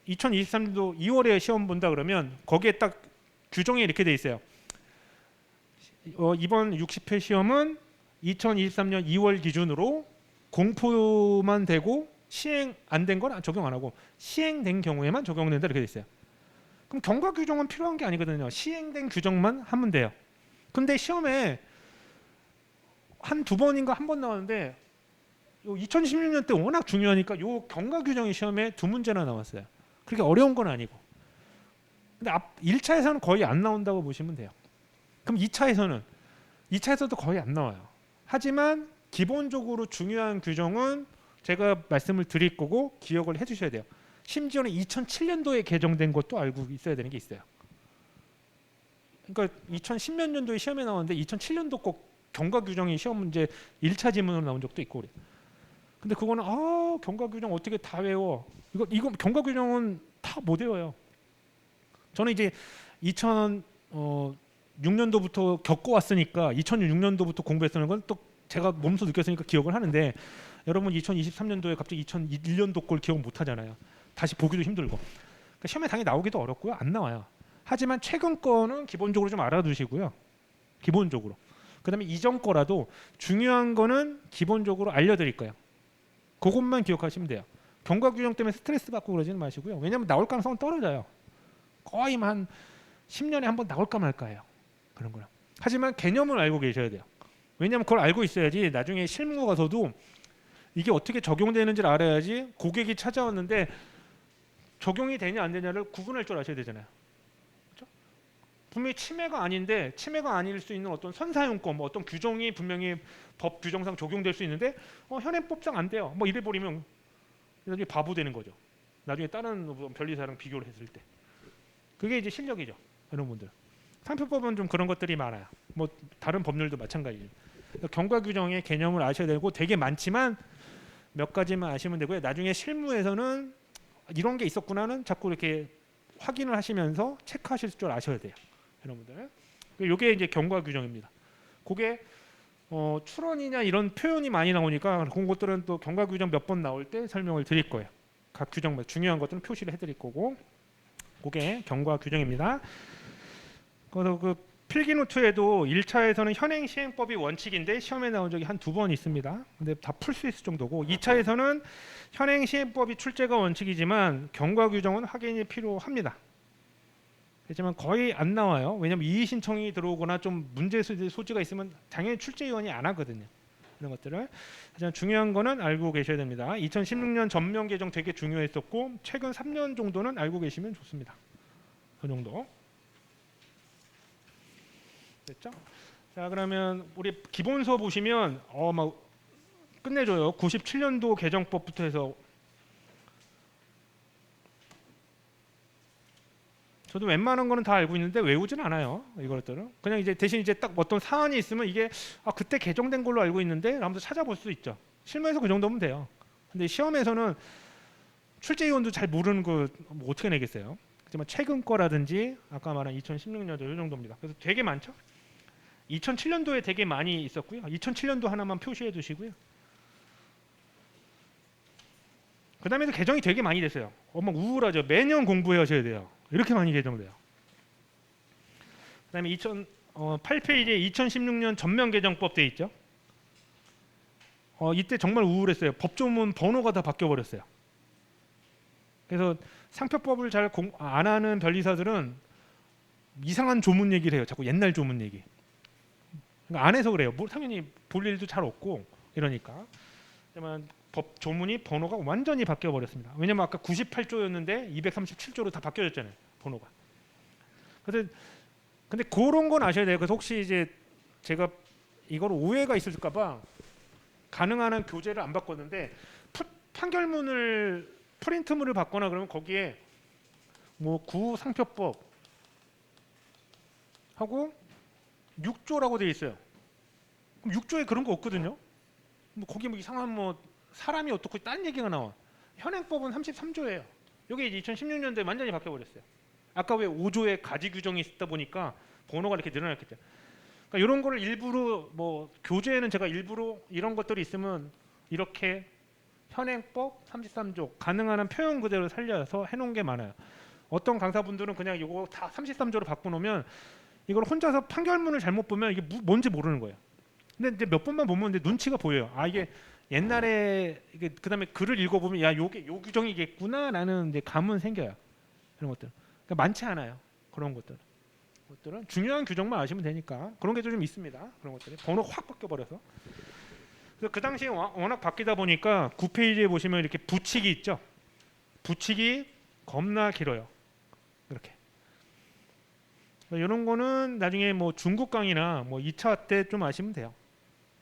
2023년도 2월에 시험 본다 그러면 거기에 딱 규정이 이렇게 돼 있어요. 이번 60회 시험은 2023년 2월 기준으로 공포만 되고 시행 안 된 건 적용 안 하고 시행된 경우에만 적용된다 이렇게 돼 있어요. 그럼 경과 규정은 필요한 게 아니거든요. 시행된 규정만 하면 돼요. 근데 시험에 한 두 번인가 한 번 나왔는데 2016년 때 워낙 중요하니까 요 경과 규정이 시험에 두 문제나 나왔어요. 그렇게 어려운 건 아니고. 근데 1차에서는 거의 안 나온다고 보시면 돼요. 그럼 2차에서도 거의 안 나와요. 하지만 기본적으로 중요한 규정은 제가 말씀을 드릴 거고 기억을 해주셔야 돼요. 심지어는 2007년도에 개정된 것도 알고 있어야 되는 게 있어요. 그러니까 2010몇 년도에 시험에 나왔는데 2007년도 꼭 경과 규정이 시험 문제 1차 지문으로 나온 적도 있고 그래요. 근데 그거는 경과 규정 어떻게 다 외워? 이거 경과 규정은 다 못 외워요. 저는 이제 2006년도부터 겪어왔으니까 2006년도부터 공부했다는 건 또 제가 몸소 느꼈으니까 기억을 하는데 여러분 2023년도에 갑자기 2001년도 걸 기억 못 하잖아요. 다시 보기도 힘들고. 그러니까 시험에 당연히 나오기도 어렵고요. 안 나와요. 하지만 최근 거는 기본적으로 좀 알아두시고요. 기본적으로. 그다음에 이전 거라도 중요한 거는 기본적으로 알려드릴 거예요. 그것만 기억하시면 돼요. 경과 규정 때문에 스트레스 받고 그러지는 마시고요. 왜냐하면 나올 가능성은 떨어져요. 거의 한 10년에 한 번 나올까 말까예요. 그런 거는. 하지만 개념을 알고 계셔야 돼요. 왜냐하면 그걸 알고 있어야지 나중에 실무 가서도 이게 어떻게 적용되는지를 알아야지 고객이 찾아왔는데 적용이 되냐 안 되냐를 구분할 줄 아셔야 되잖아요. 그렇죠? 분명히 침해가 아닌데 침해가 아닐 수 있는 어떤 선사용권, 뭐 어떤 규정이 분명히 법 규정상 적용될 수 있는데 현행법상 안 돼요. 뭐 이래 버리면 나중에 바보 되는 거죠. 나중에 다른 변리사랑 비교를 했을 때. 그게 이제 실력이죠. 이런 분들. 상표법은 좀 그런 것들이 많아요. 뭐 다른 법률도 마찬가지죠. 경과 규정의 개념을 아셔야 되고 되게 많지만 몇 가지만 아시면 되고요. 나중에 실무에서는 이런 게 있었구나는 자꾸 이렇게 확인을 하시면서 체크하실 줄 아셔야 돼요. 여러분들. 이게 이제 경과 규정입니다. 그게 출원이냐 이런 표현이 많이 나오니까 그런 것들은 또 경과 규정 몇 번 나올 때 설명을 드릴 거예요. 각 규정 중요한 것들은 표시를 해드릴 거고 그게 경과 규정입니다. 그래서 그 필기노트에도 1차에서는 현행 시행법이 원칙인데 시험에 나온 적이 한 두 번 있습니다. 근데 다 풀 수 있을 정도고 2차에서는 현행 시행법이 출제가 원칙이지만 경과 규정은 확인이 필요합니다. 하지만 거의 안 나와요. 왜냐하면 이의 신청이 들어오거나 좀 문제 소지가 있으면 당연히 출제위원이 안 하거든요. 이런 것들을. 하지만 중요한 거는 알고 계셔야 됩니다. 2016년 전면 개정 되게 중요했었고 최근 3년 정도는 알고 계시면 좋습니다. 그 정도. 됐죠? 자, 그러면 우리 기본서 보시면 막 끝내줘요. 97년도 개정법부터 해서. 저도 웬만한 거는 다 알고 있는데 외우진 않아요. 이것들은 그냥 이제 대신 이제 딱 어떤 사안이 있으면 이게 그때 개정된 걸로 알고 있는데 라면서 찾아볼 수 있죠. 실무에서 그 정도면 돼요. 근데 시험에서는 출제위원도 잘 모르는 거 뭐 어떻게 내겠어요. 하지만 최근 거라든지 아까 말한 2016년도 이 정도입니다. 그래서 되게 많죠. 2007년도에 되게 많이 있었고요. 2007년도 하나만 표시해 두시고요. 그 다음에도 개정이 되게 많이 됐어요. 막 우울하죠. 매년 공부해 하셔야 돼요. 이렇게 많이 개정돼요. 그 다음에 8페이지에 2016년 전면 개정법 돼 있죠. 이때 정말 우울했어요. 법조문 번호가 다 바뀌어버렸어요. 그래서 상표법을 잘 안 하는 변리사들은 이상한 조문 얘기를 해요. 자꾸 옛날 조문 얘기. 그러니까 안 해서 그래요. 당연히 볼 일도 잘 없고 이러니까. 하지만 법 조문이 번호가 완전히 바뀌어 버렸습니다. 왜냐면 아까 98조였는데 237조로 다 바뀌어졌잖아요. 번호가. 그래서 근데 그런 건 아셔야 돼요. 그래서 혹시 이제 제가 이걸 오해가 있을까봐 가능한 한 교재를 안 바꿨는데 판결문을 프린트물을 받거나 그러면 거기에 뭐 구상표법 하고 6조라고 되어 있어요. 그럼 6조에 그런 거 없거든요. 뭐 거기 뭐 이상한 뭐 사람이 어떻고 딴 얘기가 나와. 현행법은 33조예요. 이게 이제 2016년도에 완전히 바뀌어버렸어요. 아까 왜 5조에 가지 규정이 있다 보니까 번호가 이렇게 늘어났겠죠. 그러니까 이런 거를 일부러 뭐 교재에는 제가 일부러 이런 것들이 있으면 이렇게 현행법 33조 가능한 한 표현 그대로 살려서 해놓은 게 많아요. 어떤 강사분들은 그냥 이거 다 33조로 바꿔놓으면 이걸 혼자서 판결문을 잘못 보면 이게 뭔지 모르는 거예요. 근데 이제 몇 번만 보면 이제 눈치가 보여요. 이게 옛날에 이게 그다음에 글을 읽어보면 요게 요 규정이겠구나라는 이제 감은 생겨요. 그런 것들. 그러니까 많지 않아요. 그런 것들은 중요한 규정만 아시면 되니까 그런 게 좀 있습니다. 그런 것들이 번호 확 바뀌어 버려서. 그 당시에 워낙 바뀌다 보니까 9페이지에 보시면 이렇게 부칙이 있죠. 부칙이 겁나 길어요. 이렇게. 이런 거는 나중에 뭐 중국 강의나 뭐 2차 때 좀 아시면 돼요.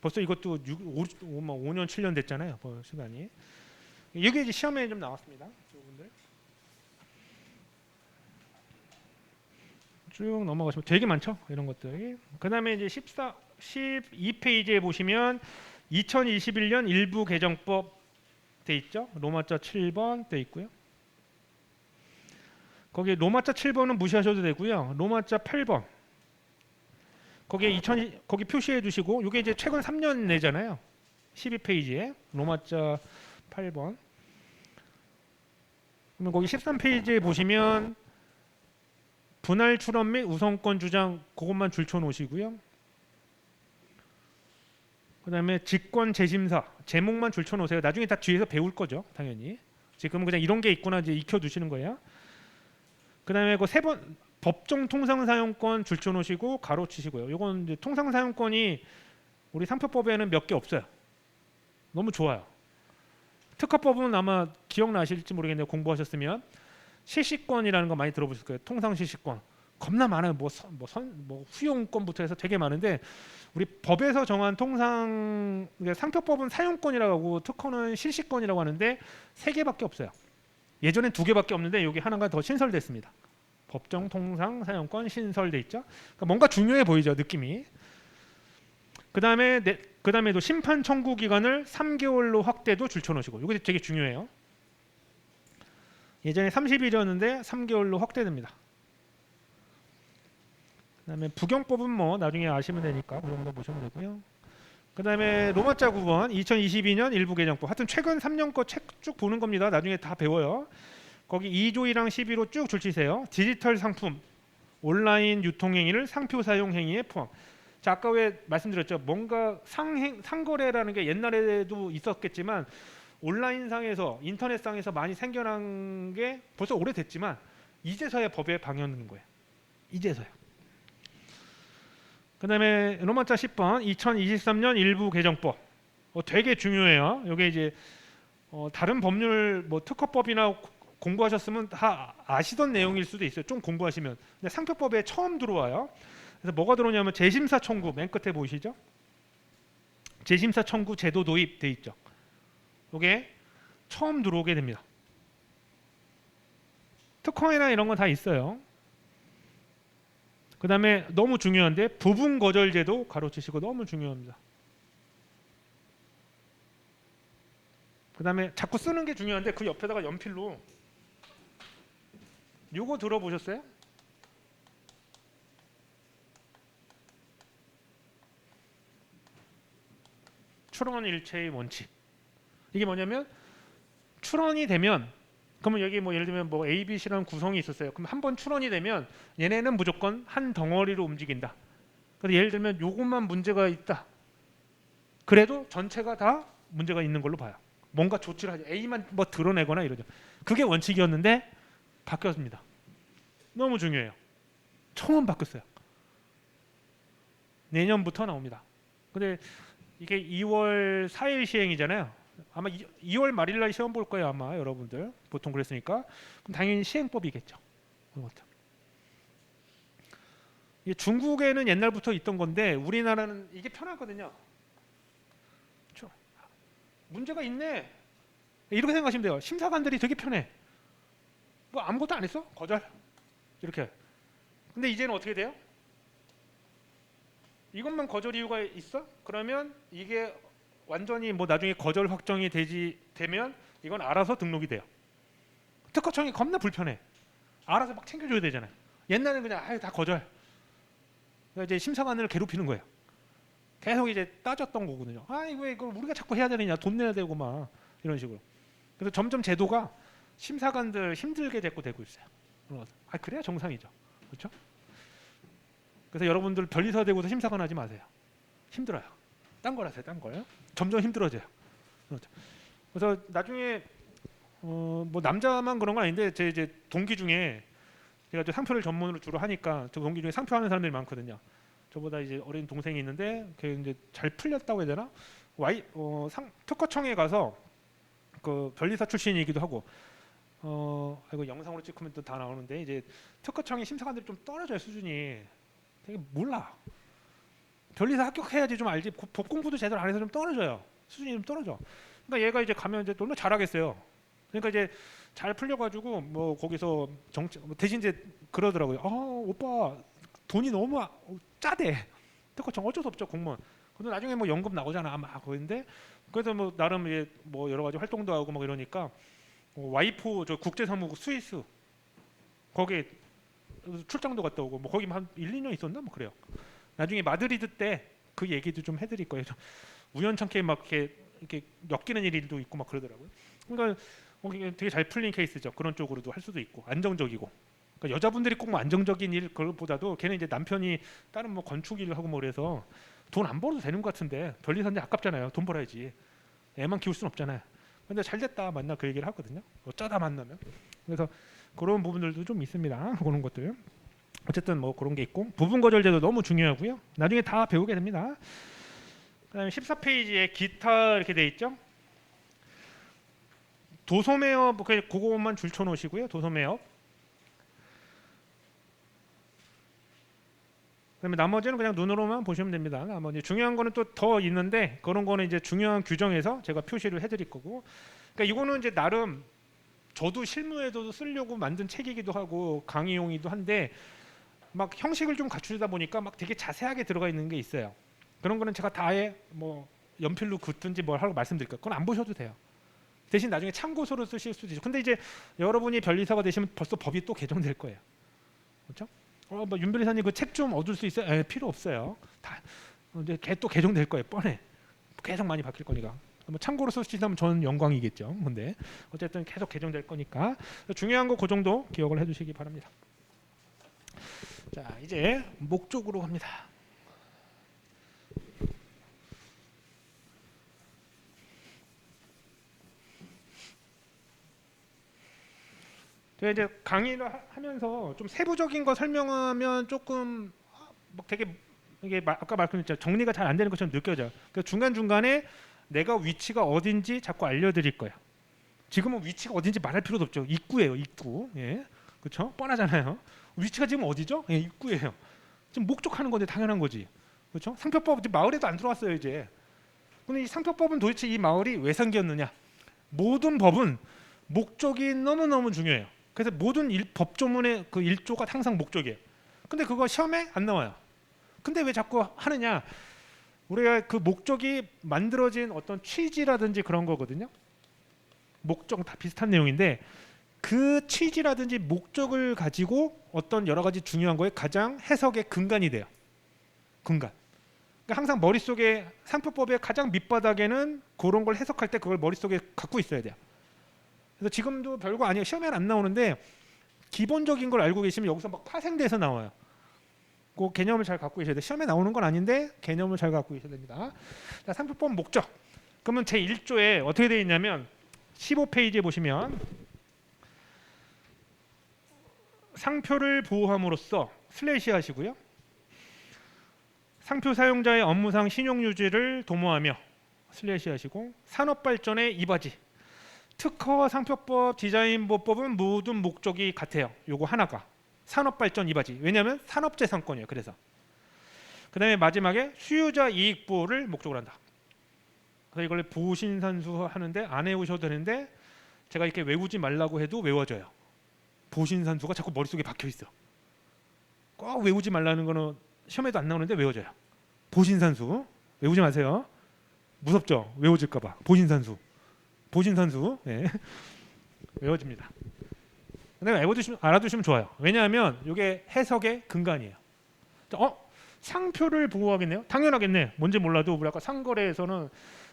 벌써 이것도 5년 7년 됐잖아요. 시간이. 이게 이제 시험에 좀 나왔습니다. 여러분들. 쭉 넘어가시면 되게 많죠. 이런 것들이. 그다음에 이제 12페이지에 보시면 2021년 일부 개정법 돼 있죠. 로마자 7번 돼 있고요. 거기 로마자 7번은 무시하셔도 되고요. 로마자 8번 거기에 거기 표시해 두시고 이게 이제 최근 3년 내잖아요. 12페이지에 로마자 8번. 그러면 거기 13페이지에 보시면 분할 출원 및 우선권 주장 그것만 줄쳐 놓으시고요. 그다음에 직권 재심사 제목만 줄쳐 놓으세요. 나중에 다 뒤에서 배울 거죠, 당연히. 지금은 그냥 이런 게 있구나 이제 익혀 두시는 거예요. 그다음에 그 3번 법정 통상 사용권 줄쳐 놓으시고 가로 치시고요. 이건 이제 통상 사용권이 우리 상표법에는 몇 개 없어요. 너무 좋아요. 특허법은 아마 기억나실지 모르겠네요. 공부하셨으면 실시권이라는 거 많이 들어보실 거예요. 통상 실시권 겁나 많아요. 뭐 후용권부터 해서 되게 많은데 우리 법에서 정한 통상 상표법은 사용권이라고 하고 특허는 실시권이라고 하는데 3개밖에 없어요. 예전엔 2개밖에 없는데 여기 하나가 더 신설됐습니다. 법정 통상 사용권 신설돼 있죠. 그러니까 뭔가 중요해 보이죠, 느낌이. 그다음에도 심판 청구 기간을 3개월로 확대도 줄쳐놓으시고 이게 되게 중요해요. 예전에 30일이었는데 3개월로 확대됩니다. 그다음에 부경법은 뭐 나중에 아시면 되니까 그 정도 보시면 되고요. 그다음에 로마자 9번 2022년 일부 개정법. 하여튼 최근 3년 거 책 쭉 보는 겁니다. 나중에 다 배워요. 거기 2조이랑 11호 쭉 줄치세요. 디지털 상품 온라인 유통 행위를 상표 사용 행위에 포함. 자, 아까 왜 말씀드렸죠. 뭔가 상거래라는 게 옛날에도 있었겠지만 온라인상에서 인터넷상에서 많이 생겨난 게 벌써 오래됐지만 이제서야 법에 방영되는 거예요. 이제서요. 그 다음에 로마자 10번 2023년 일부 개정법 되게 중요해요. 이게 이제 다른 법률 뭐 특허법이나 공부하셨으면 다 아시던 내용일 수도 있어요. 좀 공부하시면. 근데 상표법에 처음 들어와요. 그래서 뭐가 들어오냐면 재심사 청구 맨 끝에 보이시죠? 재심사 청구 제도 도입 돼 있죠. 이게 처음 들어오게 됩니다. 특허에나 이런 건 다 있어요. 그 다음에 너무 중요한데 부분 거절제도 가로치시고 너무 중요합니다. 그 다음에 자꾸 쓰는 게 중요한데 그 옆에다가 연필로 요거 들어보셨어요? 출원일체의 원칙. 이게 뭐냐면 출원이 되면 그러면 여기 뭐 예를 들면 뭐 A, B, C라는 구성이 있었어요. 그럼 한 번 출원이 되면 얘네는 무조건 한 덩어리로 움직인다. 그래서 예를 들면 요것만 문제가 있다. 그래도 전체가 다 문제가 있는 걸로 봐요. 뭔가 조치를 하죠. A만 뭐 드러내거나 이러죠. 그게 원칙이었는데 바뀌었습니다. 너무 중요해요. 처음 바뀌었어요. 내년부터 나옵니다. 근데 이게 2월 4일 시행이잖아요. 아마 2월 말일 날 시험 볼 거예요. 아마 여러분들 보통 그랬으니까 그럼 당연히 시행법이겠죠. 이게 중국에는 옛날부터 있던 건데 우리나라는 이게 편하거든요. 그렇죠? 문제가 있네. 이렇게 생각하시면 돼요. 심사관들이 되게 편해. 뭐 아무것도 안 했어? 거절. 이렇게. 근데 이제는 어떻게 돼요? 이것만 거절 이유가 있어? 그러면 이게 완전히 뭐 나중에 거절 확정이 되면 이건 알아서 등록이 돼요. 특허청이 겁나 불편해. 알아서 막 챙겨줘야 되잖아요. 옛날에는 그냥 아유 다 거절. 그러니까 이제 심사관을 괴롭히는 거예요. 계속 이제 따졌던 거거든요. 아 이거 이걸 우리가 자꾸 해야 되느냐, 돈 내야 되고 막 이런 식으로. 그래서 점점 제도가 심사관들 힘들게 되고 있어요. 아 그래야 정상이죠. 그렇죠? 그래서 여러분들 변리사 되고서 심사관 하지 마세요. 힘들어요. 딴 걸 하세요. 딴 거요. 점점 힘들어져요. 그렇죠. 그래서 나중에 뭐 남자만 그런 건 아닌데 제 이제 동기 중에 제가 이제 상표를 전문으로 주로 하니까 저 동기 중에 상표하는 사람들이 많거든요. 저보다 이제 어린 동생이 있는데 걔 이제 잘 풀렸다고 해야 되나? 특허청에 가서 그 변리사 출신이기도 하고 이거 영상으로 찍으면 또 다 나오는데 이제 특허청의 심사관들이 좀 떨어져요 수준이. 되게 몰라. 변리사 합격해야지 좀 알지. 법 공부도 제대로 안 해서 좀 떨어져요. 수준이 좀 떨어져. 그러니까 얘가 이제 가면 이제 너무 잘하겠어요. 그러니까 이제 잘 풀려가지고 뭐 거기서 대신 이제 그러더라고요. 오빠 돈이 너무 짜대. 특허청 어쩔 수 없죠 공무원. 근데 나중에 뭐 연금 나오잖아 막 그런데 그래서 뭐 나름 이제 뭐 여러 가지 활동도 하고 막 이러니까 와이프 저 국제사무국 스위스 거기에 출장도 갔다 오고 뭐 거기 한 1, 2년 있었나 뭐 그래요. 나중에 마드리드 때 그 얘기도 좀 해드릴 거예요. 우연찮게 막 이렇게 엮이는 일도 있고 막 그러더라고요. 그러니까 되게 잘 풀린 케이스죠. 그런 쪽으로도 할 수도 있고 안정적이고. 그러니까 여자분들이 꼭 뭐 안정적인 일 그것보다도 걔는 이제 남편이 다른 뭐 건축 일을 하고 뭐 그래서 돈 안 벌어도 되는 것 같은데 변리사인데 아깝잖아요. 돈 벌어야지. 애만 키울 수는 없잖아요. 근데 잘 됐다 만나 그 얘기를 하거든요. 어쩌다 만나면. 그래서 그런 부분들도 좀 있습니다. 그런 것들. 어쨌든 뭐 그런 게 있고 부분 거절제도 너무 중요하고요. 나중에 다 배우게 됩니다. 그다음에 14페이지에 기타 이렇게 돼 있죠. 도소매업 그것만 줄쳐 놓으시고요. 도소매업. 그다음에 나머지는 그냥 눈으로만 보시면 됩니다. 나머지 중요한 거는 또 더 있는데 그런 거는 이제 중요한 규정에서 제가 표시를 해드릴 거고. 그러니까 이거는 이제 나름 저도 실무에도 쓰려고 만든 책이기도 하고 강의용이기도 한데 막 형식을 좀 갖추다 보니까 막 되게 자세하게 들어가 있는 게 있어요. 그런 거는 제가 다 아예 뭐 연필로 긋든지 뭘 하고 말씀드릴게요. 그건 안 보셔도 돼요. 대신 나중에 참고서로 쓰실 수도 있죠. 근데 이제 여러분이 변리사가 되시면 벌써 법이 또 개정될 거예요. 그렇죠? 뭐 윤 변리사님 그 책 좀 얻을 수 있어요? 필요 없어요. 다 이제 또 개정될 거예요. 뻔해. 계속 많이 바뀔 거니까. 뭐 참고로 쓰시면 저는 영광이겠죠. 근데 어쨌든 계속 개정될 거니까 중요한 거 그 정도 기억을 해두시기 바랍니다. 자 이제 목적으로 갑니다. 이제 강의를 하면서 좀 세부적인 거 설명하면 조금 막 되게 이게 아까 말씀드렸죠. 정리가 잘 안 되는 것처럼 느껴져요. 그래서 중간중간에 내가 위치가 어딘지 자꾸 알려드릴 거예요. 지금은 위치가 어딘지 말할 필요도 없죠. 입구예요, 입구. 예, 그렇죠? 뻔하잖아요. 위치가 지금 어디죠? 예, 입구예요. 지금 목적하는 건데 당연한 거지, 그렇죠? 상표법 이제 마을에도 안 들어왔어요 이제. 근데 이 상표법은 도대체 이 마을이 왜 생겼느냐? 모든 법은 목적이 너무너무 중요해요. 그래서 모든 법조문의 그 일조가 항상 목적이에요. 근데 그거 시험에 안 나와요. 근데 왜 자꾸 하느냐? 우리가 그 목적이 만들어진 어떤 취지라든지 그런 거거든요. 목적 다 비슷한 내용인데 그 취지라든지 목적을 가지고 어떤 여러 가지 중요한 거에 가장 해석의 근간이 돼요. 근간. 그러니까 항상 머릿속에 상표법의 가장 밑바닥에는 그런 걸 해석할 때 그걸 머릿속에 갖고 있어야 돼요. 그래서 지금도 별거 아니에요. 시험에 안 나오는데 기본적인 걸 알고 계시면 여기서 막 파생돼서 나와요. 그 개념을 잘 갖고 계셔야 돼요. 시험에 나오는 건 아닌데 개념을 잘 갖고 계셔야 됩니다. 자, 상표법 목적. 그러면 제1조에 어떻게 되어 있냐면 15페이지에 보시면 상표를 보호함으로써 슬래시 하시고요. 상표 사용자의 업무상 신용 유지를 도모하며 슬래시 하시고 산업발전의 이바지. 특허와 상표법, 디자인보법은 모든 목적이 같아요. 요거 하나가 산업발전 이바지. 왜냐하면 산업재산권이에요. 그래서 그 다음에 마지막에 수요자 이익 보호를 목적으로 한다. 그래서 이걸 보신산수 하는데 안 외우셔도 되는데 제가 이렇게 외우지 말라고 해도 외워져요. 보신산수가 자꾸 머릿속에 박혀 있어. 꼭 외우지 말라는 거는 시험에도 안 나오는데 외워져요. 보신산수 외우지 마세요. 무섭죠? 외워질까 봐. 보신산수. 보신산수. 네. 외워집니다. 근데 알아두시면 좋아요. 왜냐하면 이게 해석의 근간이에요. 상표를 보호하겠네요? 당연하겠네. 뭔지 몰라도 우리 아까 상거래에서는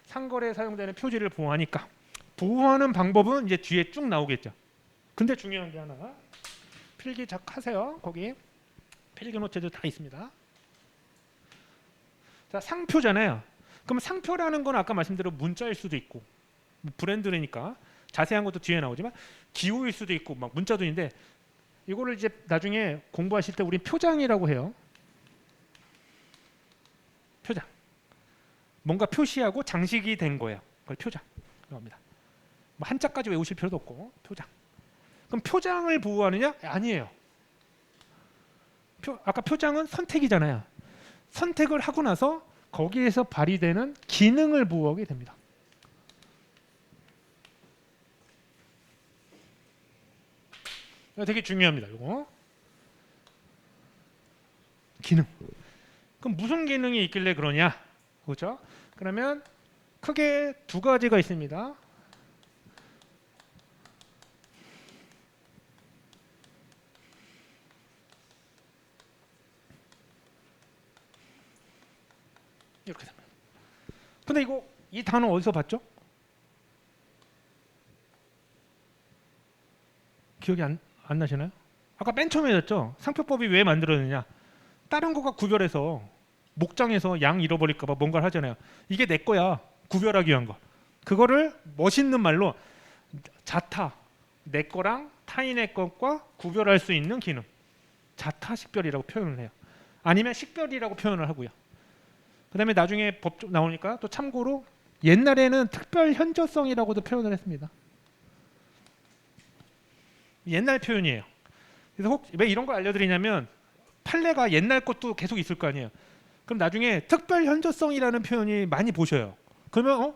상거래에 사용되는 표지를 보호하니까 보호하는 방법은 이제 뒤에 쭉 나오겠죠. 근데 중요한 게 하나 필기 작 하세요. 거기 필기 노트도 다 있습니다. 자, 상표잖아요. 그럼 상표라는 건 아까 말씀대로 문자일 수도 있고 브랜드니까 자세한 것도 뒤에 나오지만 기호일 수도 있고 막 문자도 있는데 이거를 이제 나중에 공부하실 때 우리 표장이라고 해요. 표장. 뭔가 표시하고 장식이 된 거예요. 그걸 표장이라고 합니다. 뭐 한자까지 외우실 필요도 없고 표장. 그럼 표장을 보호하느냐? 아니에요. 아까 표장은 선택이잖아요. 선택을 하고 나서 거기에서 발휘되는 기능을 보호하게 됩니다. 이거 되게 중요합니다. 이거 기능. 그럼 무슨 기능이 있길래 그러냐? 그렇죠? 그러면 크게 두 가지가 있습니다. 이렇게 됩니다. 근데 이 단어 어디서 봤죠? 기억이 안 나시나요? 아까 맨 처음에 했죠. 상표법이 왜 만들어졌느냐? 다른 거가 구별해서 목장에서 양 잃어버릴까 봐 뭔가를 하잖아요. 이게 내 거야. 구별하기 위한 거. 그거를 멋있는 말로 자타, 내 거랑 타인의 것과 구별할 수 있는 기능. 자타 식별이라고 표현을 해요. 아니면 식별이라고 표현을 하고요. 그 다음에 나중에 법 나오니까 또 참고로 옛날에는 특별 현저성이라고도 표현을 했습니다. 옛날 표현이에요. 그래서 왜 이런 걸 알려드리냐면 판례가 옛날 것도 계속 있을 거 아니에요. 그럼 나중에 특별 현저성이라는 표현이 많이 보셔요. 그러면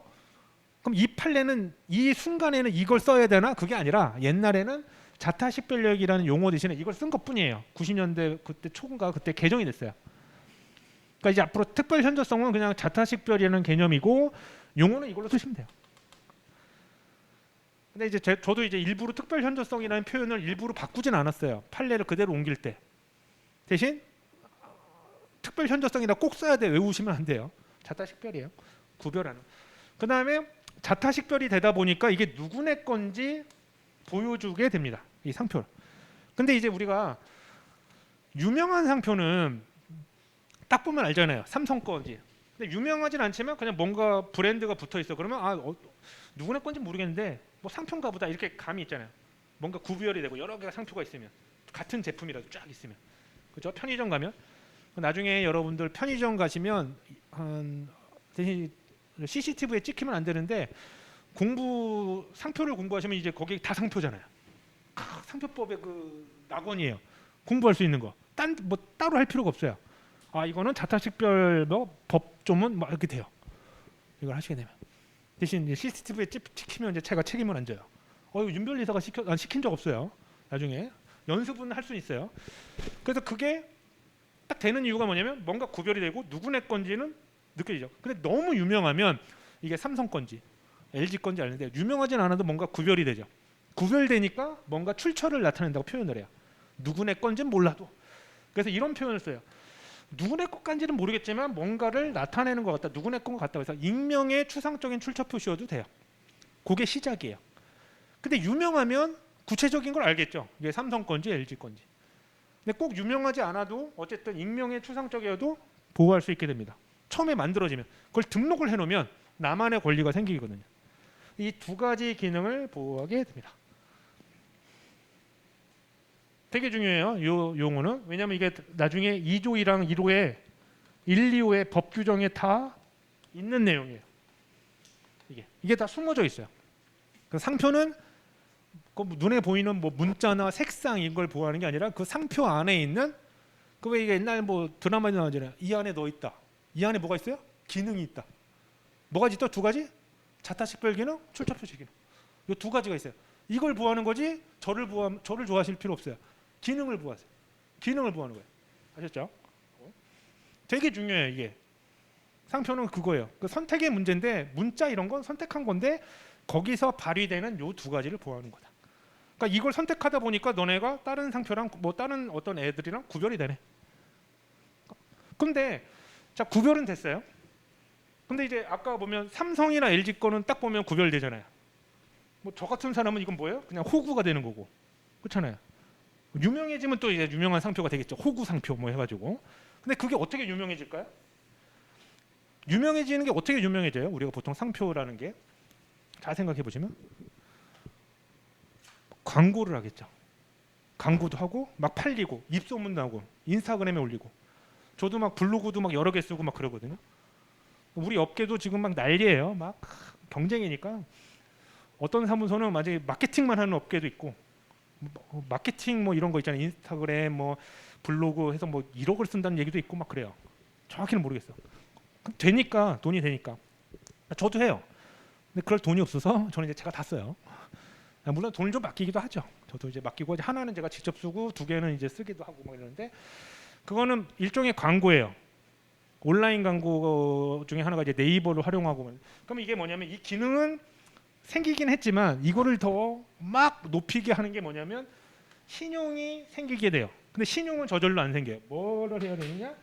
그럼 이 판례는 이 순간에는 이걸 써야 되나? 그게 아니라 옛날에는 자타식별력이라는 용어 대신에 이걸 쓴 것뿐이에요. 90년대 그때 초인가 그때 개정이 됐어요. 그러니까 이제 앞으로 특별 현저성은 그냥 자타식별이라는 개념이고 용어는 이걸로 쓰시면 돼요. 근데 이제 저도 이제 일부러 특별 현저성이라는 표현을 일부러 바꾸진 않았어요. 판례를 그대로 옮길 때. 대신 특별 현저성이라 꼭 써야 돼. 외우시면 안 돼요. 자타식별이에요. 구별하는. 그 다음에 자타식별이 되다 보니까 이게 누구네 건지 보여주게 됩니다. 이 상표를. 근데 이제 우리가 유명한 상표는 딱 보면 알잖아요. 삼성 건지. 근데 유명하진 않지만 그냥 뭔가 브랜드가 붙어 있어. 그러면 누구네 건지 모르겠는데 뭐 상표인가 보다 이렇게 감이 있잖아요. 뭔가 구별이 되고 여러 개가 상표가 있으면 같은 제품이라도 쫙 있으면 그죠? 편의점 가면 나중에 여러분들 편의점 가시면 한 대신 CCTV에 찍히면 안 되는데 상표를 공부하시면 이제 거기 다 상표잖아요. 상표법의 그 낙원이에요. 공부할 수 있는 거. 뭐 따로 할 필요가 없어요. 아 이거는 자타식별 뭐 법조문 막 이렇게 돼요. 이걸 하시게 되면 대신 이제 CCTV에 찍히면 이제 제가 책임을 안 져요. 이거 윤별이사가 시킨 적 없어요. 나중에 연습은 할 수 있어요. 그래서 그게 딱 되는 이유가 뭐냐면 뭔가 구별이 되고 누구네 건지는 느껴지죠. 근데 너무 유명하면 이게 삼성 건지 LG 건지 아는데 유명하진 않아도 뭔가 구별이 되죠. 구별되니까 뭔가 출처를 나타낸다고 표현을 해요. 누구네 건지는 몰라도. 그래서 이런 표현을 써요. 누구네 것인지는 모르겠지만 뭔가를 나타내는 것 같다. 누구네 건 것 같다. 그래서 익명의 추상적인 출처 표시여도 돼요. 그게 시작이에요. 근데 유명하면 구체적인 걸 알겠죠. 이게 삼성 건지 LG 건지. 근데 꼭 유명하지 않아도 어쨌든 익명의 추상적이어도 보호할 수 있게 됩니다. 처음에 만들어지면 그걸 등록을 해놓으면 나만의 권리가 생기거든요. 이 두 가지 기능을 보호하게 됩니다. 되게 중요해요. 이 용어는. 왜냐하면 이게 나중에 2조이랑 1호에 1, 2호의 법 규정에 다 있는 내용이에요. 이게 다 숨어져 있어요. 그 상표는 그 눈에 보이는 뭐 문자나 색상 이걸 보호하는 게 아니라 그 상표 안에 있는 그 왜 이게 옛날 뭐 드라마에 나오잖아요. 이 안에 너 있다. 이 안에 뭐가 있어요? 기능이 있다. 뭐가 있죠? 두 가지? 자타식별 기능, 출처 표시 기능. 이 두 가지가 있어요. 이걸 보호하는 거지 저를 좋아하실 필요 없어요. 기능을 보호하세요. 기능을 보호하는 거예요. 아셨죠? 되게 중요해요. 이게 상표는 그거예요. 그 선택의 문제인데 문자 이런 건 선택한 건데 거기서 발휘되는 요 두 가지를 보호하는 거다. 그러니까 이걸 선택하다 보니까 너네가 다른 상표랑 뭐 다른 어떤 애들이랑 구별이 되네. 근데 자 구별은 됐어요. 근데 이제 아까 보면 삼성이나 LG 거는 딱 보면 구별되잖아요. 뭐 저 같은 사람은 이건 뭐예요? 그냥 호구가 되는 거고. 그렇잖아요. 유명해지면 또 이제 유명한 상표가 되겠죠. 호구 상표 뭐 해가지고. 근데 그게 어떻게 유명해질까요? 유명해지는 게 어떻게 유명해져요? 우리가 보통 상표라는 게 잘 생각해 보시면 광고를 하겠죠. 광고도 하고 막 팔리고 입소문 나고 인스타그램에 올리고 저도 막 블로그도 막 여러 개 쓰고 막 그러거든요. 우리 업계도 지금 막 난리예요. 막 경쟁이니까 어떤 사무소는 만약에 마케팅만 하는 업계도 있고 마케팅 뭐 이런 거 있잖아요. 인스타그램 뭐 블로그 해서 뭐 1억을 쓴다는 얘기도 있고 막 그래요. 정확히는 모르겠어. 되니까 돈이 되니까 저도 해요. 근데 그럴 돈이 없어서 저는 이제 제가 다 써요. 물론 돈을 좀 맡기기도 하죠. 저도 이제 맡기고 하나는 제가 직접 쓰고 두 개는 이제 쓰기도 하고 막 이러는데 그거는 일종의 광고예요. 온라인 광고 중에 하나가 이제 네이버를 활용하고 그럼 이게 뭐냐면 이 기능은 생기긴 했지만 이거를 더 막 높이게 하는 게 뭐냐면 신용이 생기게 돼요. 근데 신용은 저절로 안 생겨요. 뭐를 해야 되느냐?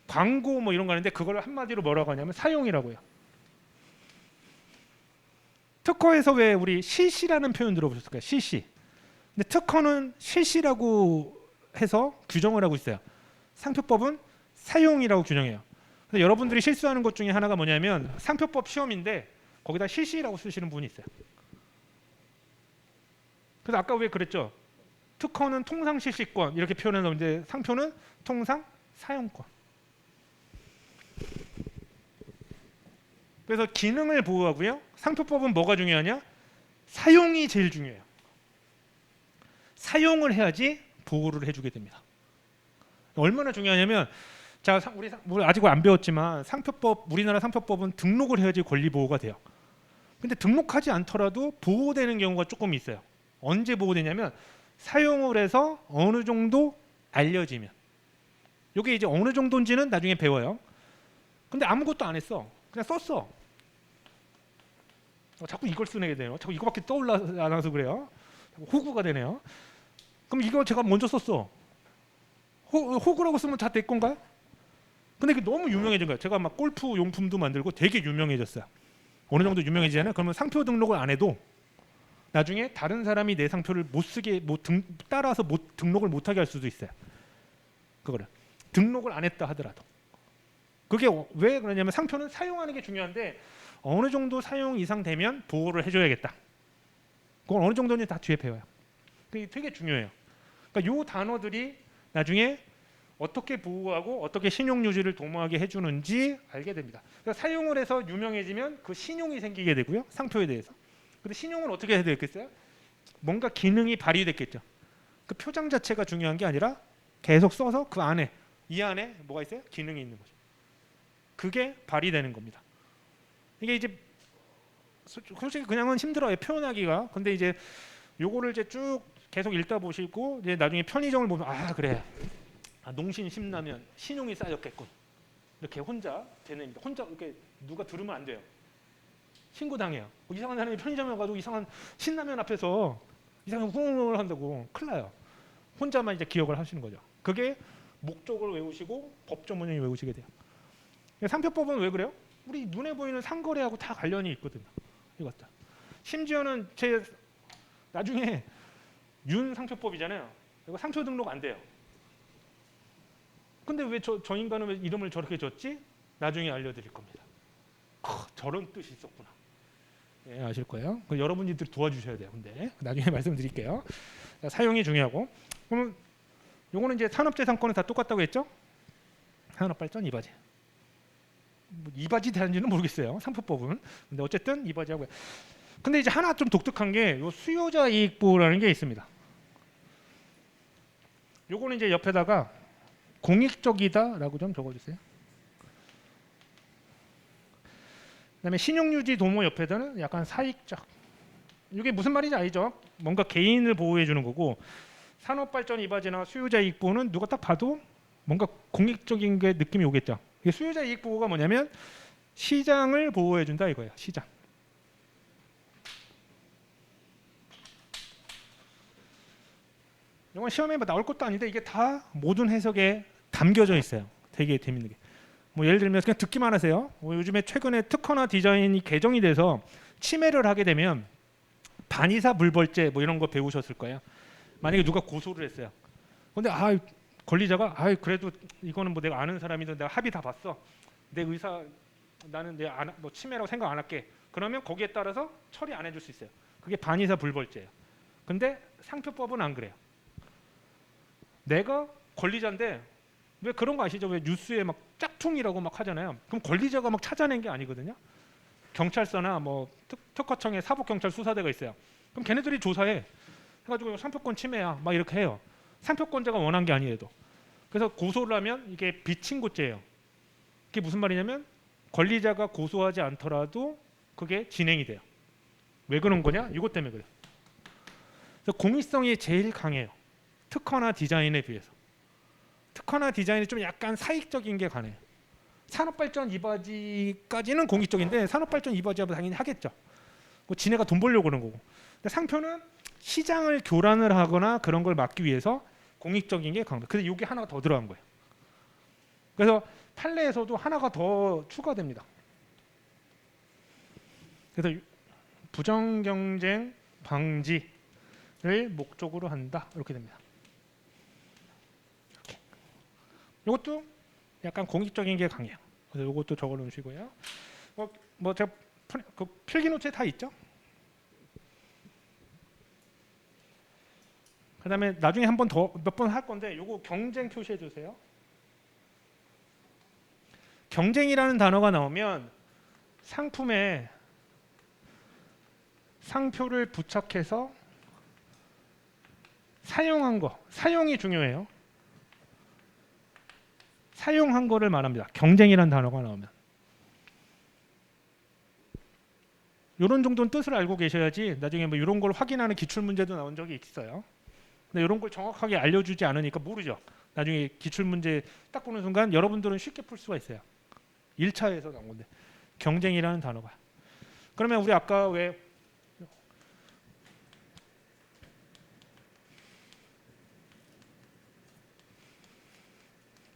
광고 뭐 이런 거 하는데 그걸 한마디로 뭐라고 하냐면 사용이라고 해요. 특허에서 왜 우리 실시라는 표현 들어보셨을까요? 실시. 근데 특허는 실시라고 해서 규정을 하고 있어요. 상표법은 사용이라고 규정해요. 근데 여러분들이 실수하는 것 중에 하나가 뭐냐면 상표법 시험인데 거기다 실시라고 쓰시는 분이 있어요. 그래서 아까 왜 그랬죠? 특허는 통상 실시권 이렇게 표현했는데 상표는 통상 사용권. 그래서 기능을 보호하고요. 상표법은 뭐가 중요하냐? 사용이 제일 중요해요. 사용을 해야지 보호를 해주게 됩니다. 얼마나 중요하냐면 자, 우리 아직 안 배웠지만 우리나라 상표법은 등록을 해야지 권리 보호가 돼요. 근데 등록하지 않더라도 보호되는 경우가 조금 있어요. 언제 보호되냐면 사용을 해서 어느 정도 알려지면. 이게 이제 어느 정도인지는 나중에 배워요. 근데 아무것도 안 했어. 그냥 썼어. 자꾸 이걸 쓰게 되네요. 자꾸 이거밖에 떠올라 안 와서 그래요. 호구가 되네요. 그럼 이거 제가 먼저 썼어. 호구라고 쓰면 다 내 건가요? 근데 이게 너무 유명해진 거예요. 제가 막 골프 용품도 만들고 되게 유명해졌어요. 어느 정도 유명해지잖아요. 그러면 상표 등록을 안 해도 나중에 다른 사람이 내 상표를 못 쓰게 따라서 등록을 못하게 할 수도 있어요. 그거를 등록을 안 했다 하더라도. 그게 왜 그러냐면 상표는 사용하는 게 중요한데 어느 정도 사용 이상 되면 보호를 해줘야겠다. 그건 어느 정도인지 다 뒤에 배워요. 그게 되게 중요해요. 그러니까 요 단어들이 나중에 어떻게 보호하고 어떻게 신용 유지를 도모하게 해주는지 알게 됩니다. 그러니까 사용을 해서 유명해지면 그 신용이 생기게 되고요. 상표에 대해서. 근데 신용은 어떻게 해야 되겠어요? 뭔가 기능이 발휘됐겠죠. 그 표장 자체가 중요한 게 아니라 계속 써서 그 안에 이 안에 뭐가 있어요? 기능이 있는 거죠. 그게 발휘되는 겁니다. 이게 이제 솔직히 그냥은 힘들어요. 표현하기가. 근데 이제 요거를 이제 쭉 계속 읽다 보시고 이제 나중에 편의점을 보면 아 그래. 농신 신라면 신용이 쌓였겠군. 이렇게 혼자 되뇌입니다. 혼자 이렇게 누가 들으면 안 돼요. 신고당해요. 이상한 사람이 편의점에 가도 이상한 신라면 앞에서 이상한 흥을 한다고 큰일 나요. 혼자만 이제 기억을 하시는 거죠. 그게 목적을 외우시고 법조문을 외우시게 돼요. 상표법은 왜 그래요? 우리 눈에 보이는 상거래하고 다 관련이 있거든요. 이것도. 심지어는 제 나중에 윤상표법이잖아요. 이거 상표 등록 안 돼요. 근데 왜 저 인간은 왜 이름을 저렇게 줬지? 나중에 알려드릴 겁니다. 저런 뜻이 있었구나. 예, 아실 거예요. 여러분들이 도와주셔야 돼요. 근데 나중에 말씀드릴게요. 자, 사용이 중요하고. 그러면 요거는 이제 산업재산권은 다 똑같다고 했죠? 산업발전 이바지. 뭐 이바지 되는지는 모르겠어요. 상표법은. 근데 어쨌든 이바지하고요. 근데 이제 하나 좀 독특한 게 요 수요자 이익보호라는 게 있습니다. 요거는 이제 옆에다가 공익적이다라고 좀 적어주세요. 그다음에 신용유지 도모 옆에다는 약간 사익적. 이게 무슨 말인지 알죠? 뭔가 개인을 보호해 주는 거고 산업발전 이바지나 수요자 이익보호는 누가 딱 봐도 뭔가 공익적인 게 느낌이 오겠죠. 이게 수요자 이익보호가 뭐냐면 시장을 보호해 준다 이거예요. 시장. 이건 시험에 나올 것도 아닌데 이게 다 모든 해석에 담겨져 있어요. 되게 재밌는 게. 뭐 예를 들면 그냥 듣기만 하세요. 요즘에 최근에 특허나 디자인이 개정이 돼서 침해를 하게 되면 반의사 불벌죄 뭐 이런 거 배우셨을 거예요. 만약에 누가 고소를 했어요. 근데 권리자가 그래도 이거는 뭐 내가 아는 사람이든 내가 합의 다 봤어. 내 의사 나는 뭐 침해라고 생각 안 할게. 그러면 거기에 따라서 처리 안 해줄 수 있어요. 그게 반의사 불벌죄예요. 근데 상표법은 안 그래요. 내가 권리자인데 왜 그런 거 아시죠? 왜 뉴스에 막 짝퉁이라고 막 하잖아요. 그럼 권리자가 막 찾아낸 게 아니거든요. 경찰서나 뭐 특허청에 사법경찰 수사대가 있어요. 그럼 걔네들이 조사해. 해가지고 상표권 침해야 막 이렇게 해요. 상표권자가 원한 게 아니래도. 그래서 고소를 하면 이게 비친고죄예요. 그게 무슨 말이냐면 권리자가 고소하지 않더라도 그게 진행이 돼요. 왜 그런 거냐? 이것 때문에 그래요. 그래서 공익성이 제일 강해요. 특허나 디자인에 비해서. 특허나 디자인이 좀 약간 사익적인 게 가네요. 산업발전 이바지까지는 공익적인데 산업발전 이바지하고 당연히 하겠죠. 뭐 지네가 돈 벌려고 그런 거고. 근데 상표는 시장을 교란을 하거나 그런 걸 막기 위해서 공익적인 게 강합니다. 그래서 이게 하나가 더 들어간 거예요. 그래서 판례에서도 하나가 더 추가됩니다. 그래서 부정경쟁 방지를 목적으로 한다. 이렇게 됩니다. 이것도 약간 공익적인 게 강해요. 그래서 이것도 적어 놓으시고요. 뭐 제가 그 필기노트에 다 있죠. 그다음에 나중에 한 번 더 몇 번 할 건데 이거 경쟁 표시해 주세요. 경쟁이라는 단어가 나오면 상품에 상표를 부착해서 사용한 거, 사용이 중요해요. 사용한 거를 말합니다. 경쟁이라는 단어가 나오면. 이런 정도는 뜻을 알고 계셔야지 나중에 뭐 이런 걸 확인하는 기출문제도 나온 적이 있어요. 근데 이런 걸 정확하게 알려주지 않으니까 모르죠. 나중에 기출문제 딱 보는 순간 여러분들은 쉽게 풀 수가 있어요. 1차에서 나온 건데. 경쟁이라는 단어가. 그러면 우리 아까 왜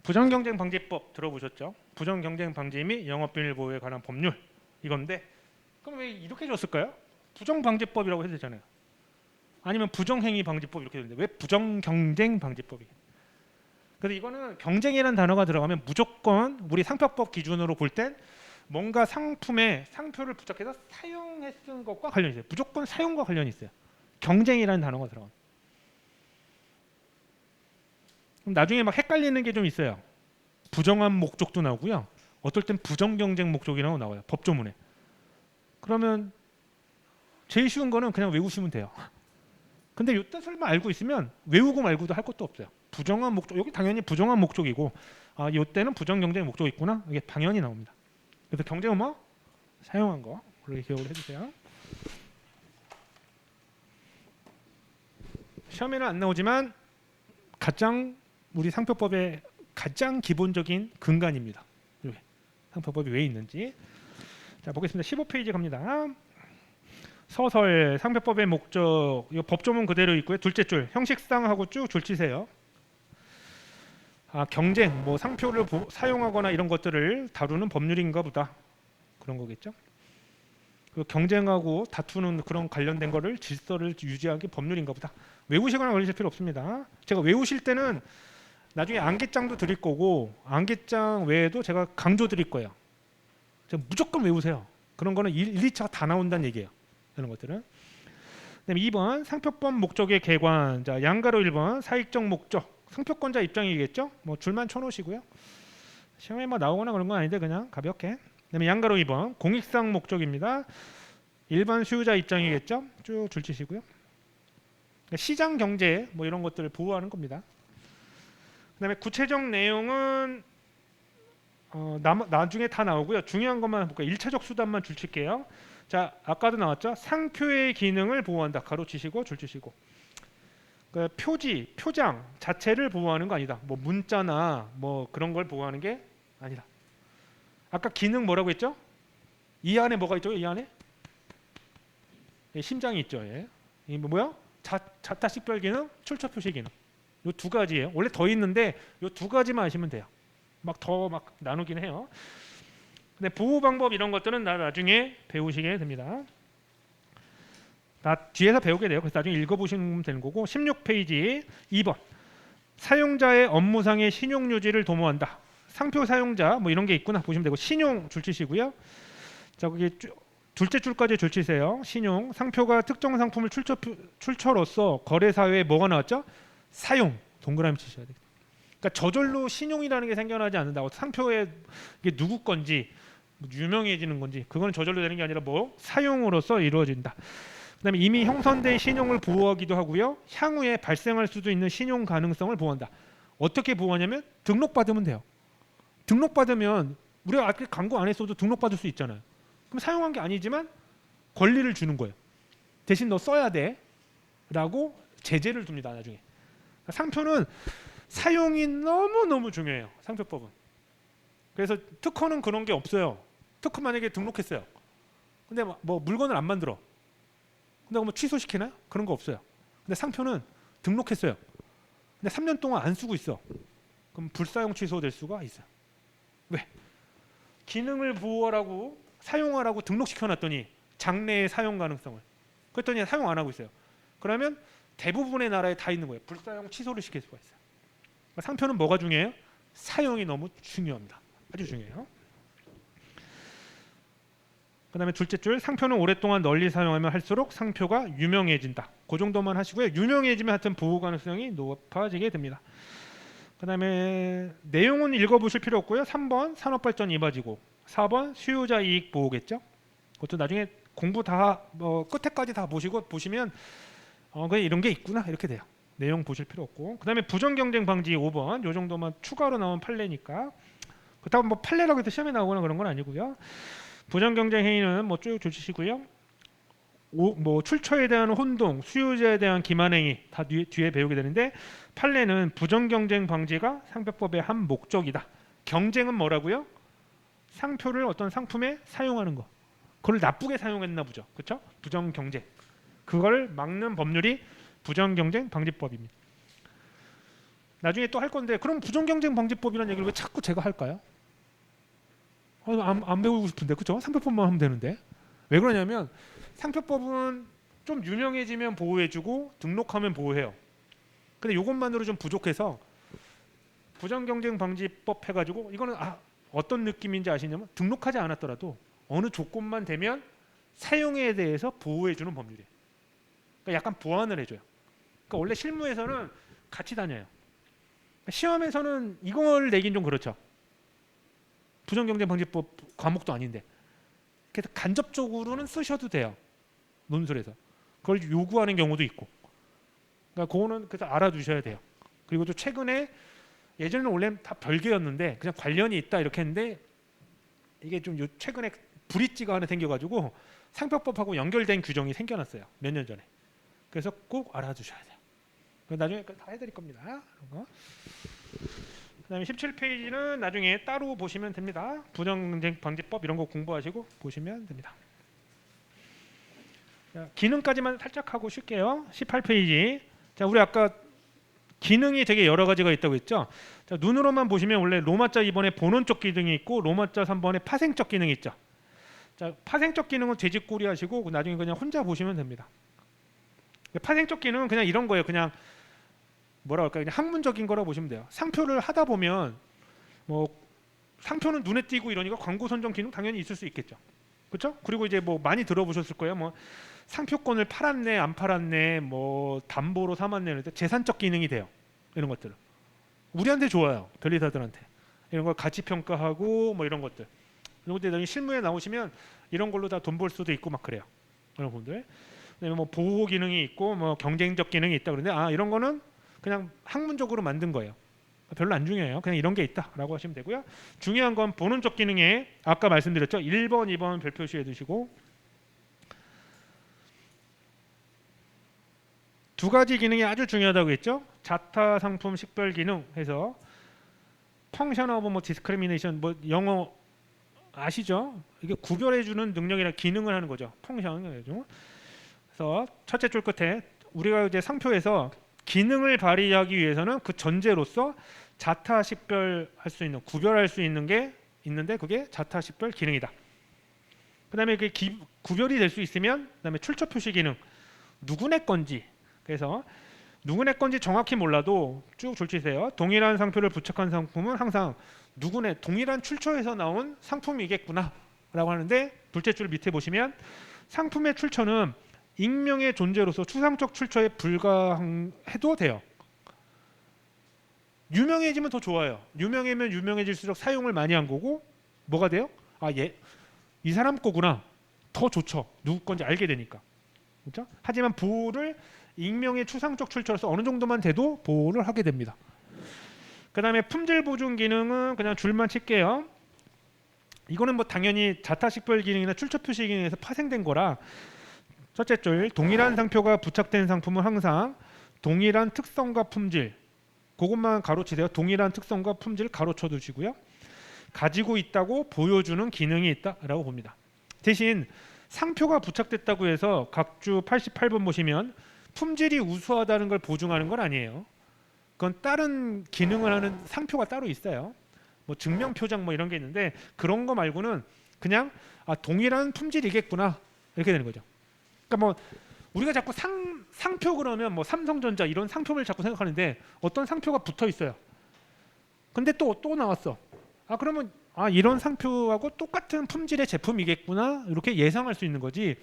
부정경쟁방지법 들어보셨죠? 부정경쟁방지 및 영업비밀 보호에 관한 법률 이건데 그럼 왜 이렇게 줬을까요? 부정방지법이라고 해도 되잖아요. 아니면 부정행위방지법 이렇게 되는데 왜 부정경쟁방지법이? 그래서 이거는 경쟁이라는 단어가 들어가면 무조건 우리 상표법 기준으로 볼 땐 뭔가 상품에 상표를 부착해서 사용해 쓴 것과 관련이 있어요. 무조건 사용과 관련이 있어요. 경쟁이라는 단어가 들어가면. 그럼 나중에 막 헷갈리는 게 좀 있어요. 부정한 목적도 나오고요. 어떨 땐 부정경쟁 목적이라고 나와요. 법조문에. 그러면 제일 쉬운 거는 그냥 외우시면 돼요. 근데 이 뜻을만 알고 있으면 외우고 말고도 할 것도 없어요. 부정한 목적, 여기 당연히 부정한 목적이고 이 때는 부정경쟁 목적이 있구나. 이게 당연히 나옵니다. 그래서 경쟁은 뭐? 사용한 거. 그렇게 기억을 해주세요. 시험에는 안 나오지만 가장 우리 상표법의 가장 기본적인 근간입니다. 상표법이 왜 있는지. 자, 보겠습니다. 15페이지 갑니다. 서설 상표법의 목적, 이거 법조문 그대로 있고요. 둘째 줄 형식상하고 쭉 줄 치세요. 경쟁, 뭐 상표를 사용하거나 이런 것들을 다루는 법률인가 보다. 그런 거겠죠. 그 경쟁하고 다투는 그런 관련된 거를 질서를 유지하기 법률인가 보다. 외우시거나 그러실 필요 없습니다. 제가 외우실 때는 나중에 암기장도 드릴 거고 암기장 외에도 제가 강조 드릴 거예요. 제가 무조건 외우세요. 그런 거는 1, 2차가 다 나온다는 얘기예요. 이런 것들은. 그다음에 2번 상표법 목적의 개관. 자, 양가로 1번 사익적 목적. 상표권자 입장이겠죠? 뭐 줄만 쳐놓으시고요. 시험에 뭐 나오거나 그런 건 아닌데 그냥 가볍게. 그다음에 양가로 2번 공익상 목적입니다. 일반 수요자 입장이겠죠? 쭉 줄 치시고요. 시장 경제 뭐 이런 것들을 보호하는 겁니다. 그다음에 구체적 내용은 나중에 다 나오고요. 중요한 것만 볼까요? 1차적 수단만 줄 칠게요. 자, 아까도 나왔죠? 상표의 기능을 보호한다. 가로치시고 줄치시고. 그 표지, 표장 자체를 보호하는 거 아니다. 뭐 문자나 뭐 그런 걸 보호하는 게 아니다. 아까 기능 뭐라고 했죠? 이 안에 뭐가 있죠? 이 안에? 예, 심장이 있죠. 예. 이 뭐야? 자타 식별 기능, 출처 표시 기능. 요 두 가지예요. 원래 더 있는데 요 두 가지만 아시면 돼요. 막 더 막 나누긴 해요. 근데 보호 방법 이런 것들은 나중에 배우시게 됩니다. 뒤에서 배우게 돼요. 그래서 나중에 읽어보시면 되는 거고. 16페이지 2번 사용자의 업무상의 신용 유지를 도모한다. 상표 사용자 뭐 이런 게 있구나 보시면 되고 신용 줄치시고요. 자, 거기 둘째 줄까지 줄치세요. 신용 상표가 특정 상품을 출처로서 거래 사회에 뭐가 나왔죠? 사용 동그라미 치셔야 돼요. 그러니까 저절로 신용이라는 게 생겨나지 않는다고. 상표에 이게 누구 건지 유명해지는 건지 그건 저절로 되는 게 아니라 뭐 사용으로서 이루어진다. 그다음에 이미 형성된 신용을 보호하기도 하고요. 향후에 발생할 수도 있는 신용 가능성을 보호한다. 어떻게 보호하냐면 등록받으면 돼요. 등록받으면 우리가 아직 광고 안 했어도 등록받을 수 있잖아요. 그럼 사용한 게 아니지만 권리를 주는 거예요. 대신 너 써야 돼 라고 제재를 둡니다. 나중에. 상표는 사용이 너무너무 중요해요. 상표법은. 그래서 특허는 그런 게 없어요. 특허 만약에 등록했어요. 근데 뭐 물건을 안 만들어. 근데 뭐 취소시키나요? 그런 거 없어요. 근데 상표는 등록했어요. 근데 3년 동안 안 쓰고 있어. 그럼 불사용 취소될 수가 있어요. 왜? 기능을 보호하라고 사용하라고 등록시켜놨더니 장래의 사용 가능성을. 그랬더니 사용 안 하고 있어요. 그러면 대부분의 나라에 다 있는 거예요. 불사용 취소를 시킬 수가 있어요. 그러니까 상표는 뭐가 중요해요? 사용이 너무 중요합니다. 아주 중요해요. 그 다음에 둘째 줄 상표는 오랫동안 널리 사용하면 할수록 상표가 유명해진다. 그 정도만 하시고요. 유명해지면 하여튼 보호 가능성이 높아지게 됩니다. 그 다음에 내용은 읽어보실 필요 없고요. 3번 산업발전 이바지고 4번 수요자 이익 보호겠죠. 그것도 나중에 공부 다 끝에까지 다 보시면 그냥 이런 게 있구나 이렇게 돼요. 내용 보실 필요 없고. 그 다음에 부정경쟁 방지 5번 요 정도만 추가로 나온 판례니까 그렇다고 뭐 판례라고 해서 시험에 나오거나 그런 건 아니고요. 부정경쟁 행위는 뭐 쭉 주시고요. 뭐 출처에 대한 혼동, 수요자에 대한 기만 행위 다 뒤에 배우게 되는데 판례는 부정경쟁 방지가 상표법의 한 목적이다. 경쟁은 뭐라고요? 상표를 어떤 상품에 사용하는 거. 그걸 나쁘게 사용했나 보죠. 그렇죠? 부정경쟁. 그걸 막는 법률이 부정경쟁 방지법입니다. 나중에 또 할 건데 그럼 부정경쟁 방지법이라는 얘기를 왜 자꾸 제가 할까요? 안 배우고 싶은데 그렇죠? 상표법만 하면 되는데 왜 그러냐면 상표법은 좀 유명해지면 보호해주고 등록하면 보호해요. 근데 이것만으로 좀 부족해서 부정경쟁 방지법 해가지고 이거는 어떤 느낌인지 아시냐면 등록하지 않았더라도 어느 조건만 되면 사용에 대해서 보호해주는 법률이에요. 그러니까 약간 보완을 해줘요. 그러니까 원래 실무에서는 같이 다녀요. 시험에서는 이걸 내긴 좀 그렇죠. 부정경쟁방지법 과목도 아닌데. 그래서 간접적으로는 쓰셔도 돼요. 논술에서. 그걸 요구하는 경우도 있고. 그러니까 그거는 그래서 알아두셔야 돼요. 그리고 또 최근에 예전에는 원래 다 별개였는데 그냥 관련이 있다 이렇게 했는데 이게 좀 최근에 브릿지가 하나 생겨가지고 상표법하고 연결된 규정이 생겨났어요. 몇 년 전에. 그래서 꼭 알아두셔야 돼요. 나중에 다 해드릴 겁니다. 그런 거. 그다음에 17페이지는 나중에 따로 보시면 됩니다. 부정경쟁방지법 이런 거 공부하시고 보시면 됩니다. 자, 기능까지만 살짝 하고 쉴게요. 18페이지. 자, 우리 아까 기능이 되게 여러 가지가 있다고 했죠. 자, 눈으로만 보시면 원래 로마자 2번에 본원적 기능이 있고 로마자 3번에 파생적 기능이 있죠. 자, 파생적 기능은 돼지꼬리 하시고 나중에 그냥 혼자 보시면 됩니다. 파생적 기능은 그냥 이런 거예요. 그냥 뭐라 할까, 그냥 학문적인 거라고 보시면 돼요. 상표를 하다 보면 뭐 상표는 눈에 띄고 이러니까 광고 선정 기능 당연히 있을 수 있겠죠. 그렇죠? 그리고 이제 뭐 많이 들어보셨을 거예요. 뭐 상표권을 팔았네, 안 팔았네, 뭐 담보로 삼았네, 이럴 때 재산적 기능이 돼요. 이런 것들 우리한테 좋아요. 변리사들한테 이런 걸 가치 평가하고 뭐 이런 것들. 이런 것들 실무에 나오시면 이런 걸로 다 돈 벌 수도 있고 막 그래요. 그런 분들. 뭐 보호 기능이 있고 뭐 경쟁적 기능이 있다 그러는데 이런 거는 그냥 학문적으로 만든 거예요. 별로 안 중요해요. 그냥 이런 게 있다라고 하시면 되고요. 중요한 건 본원적 기능에 아까 말씀드렸죠. 1번, 2번 별 표시해 두시고 두 가지 기능이 아주 중요하다고 했죠. 자타 상품 식별 기능 해서 펑션 오브 뭐 디스크리미네이션 뭐 영어 아시죠? 이게 구별해 주는 능력이나 기능을 하는 거죠. 펑션. 그래서 첫째 줄 끝에 우리가 이제 상표에서 기능을 발휘하기 위해서는 그 전제로서 자타 식별할 수 있는 구별할 수 있는 게 있는데 그게 자타 식별 기능이다. 그다음에 그 구별이 될 수 있으면 그다음에 출처 표시 기능 누구네 건지 그래서 누구네 건지 정확히 몰라도 쭉 줄치세요. 동일한 상표를 부착한 상품은 항상 누구네 동일한 출처에서 나온 상품이겠구나 라고 하는데 둘째 줄 밑에 보시면 상품의 출처는 익명의 존재로서 추상적 출처에 불과해도 돼요. 유명해지면 더 좋아요. 유명해면 유명해질수록 사용을 많이 한 거고 뭐가 돼요? 이 사람 거구나. 더 좋죠. 누구 건지 알게 되니까. 그렇죠? 하지만 보호를 익명의 추상적 출처로서 어느 정도만 돼도 보호를 하게 됩니다. 그 다음에 품질 보증 기능은 그냥 줄만 칠게요. 이거는 뭐 당연히 자타 식별 기능이나 출처 표시 기능에서 파생된 거라 첫째 줄 동일한 상표가 부착된 상품은 항상 동일한 특성과 품질 그것만 가로치세요. 동일한 특성과 품질 가로쳐 두시고요. 가지고 있다고 보여주는 기능이 있다라고 봅니다. 대신 상표가 부착됐다고 해서 각주 88번 보시면 품질이 우수하다는 걸 보증하는 건 아니에요. 그건 다른 기능을 하는 상표가 따로 있어요. 뭐 증명표장 뭐 이런 게 있는데 그런 거 말고는 그냥 동일한 품질이겠구나 이렇게 되는 거죠. 그러니까 뭐 우리가 자꾸 상표 그러면 뭐 삼성전자 이런 상표를 자꾸 생각하는데 어떤 상표가 붙어 있어요. 근데 또 나왔어. 그러면 이런 상표하고 똑같은 품질의 제품이겠구나 이렇게 예상할 수 있는 거지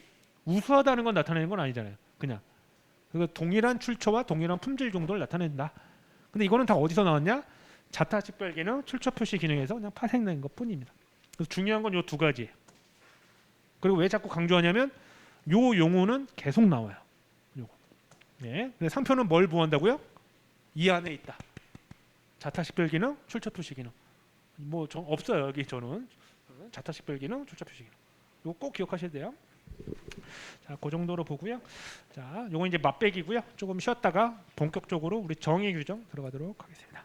우수하다는 건 나타내는 건 아니잖아요. 그냥 그러니까 동일한 출처와 동일한 품질 정도를 나타낸다. 근데 이거는 다 어디서 나왔냐? 자타 식별 기능, 출처 표시 기능에서 그냥 파생된 것뿐입니다. 그래서 중요한 건 이 두 가지. 그리고 왜 자꾸 강조하냐면 요 용어는 계속 나와요. 요거. 네. 근데 상표는 뭘 보호한다고요? 이 안에 있다. 자타 식별 기능, 출처 표시 기능. 뭐 없어요 여기 저는. 자타 식별 기능, 출처 표시 기능. 요거 꼭 기억하셔야 돼요. 자, 그 정도로 보고요. 자, 요거 이제 맛배기고요. 조금 쉬었다가 본격적으로 우리 정의 규정 들어가도록 하겠습니다.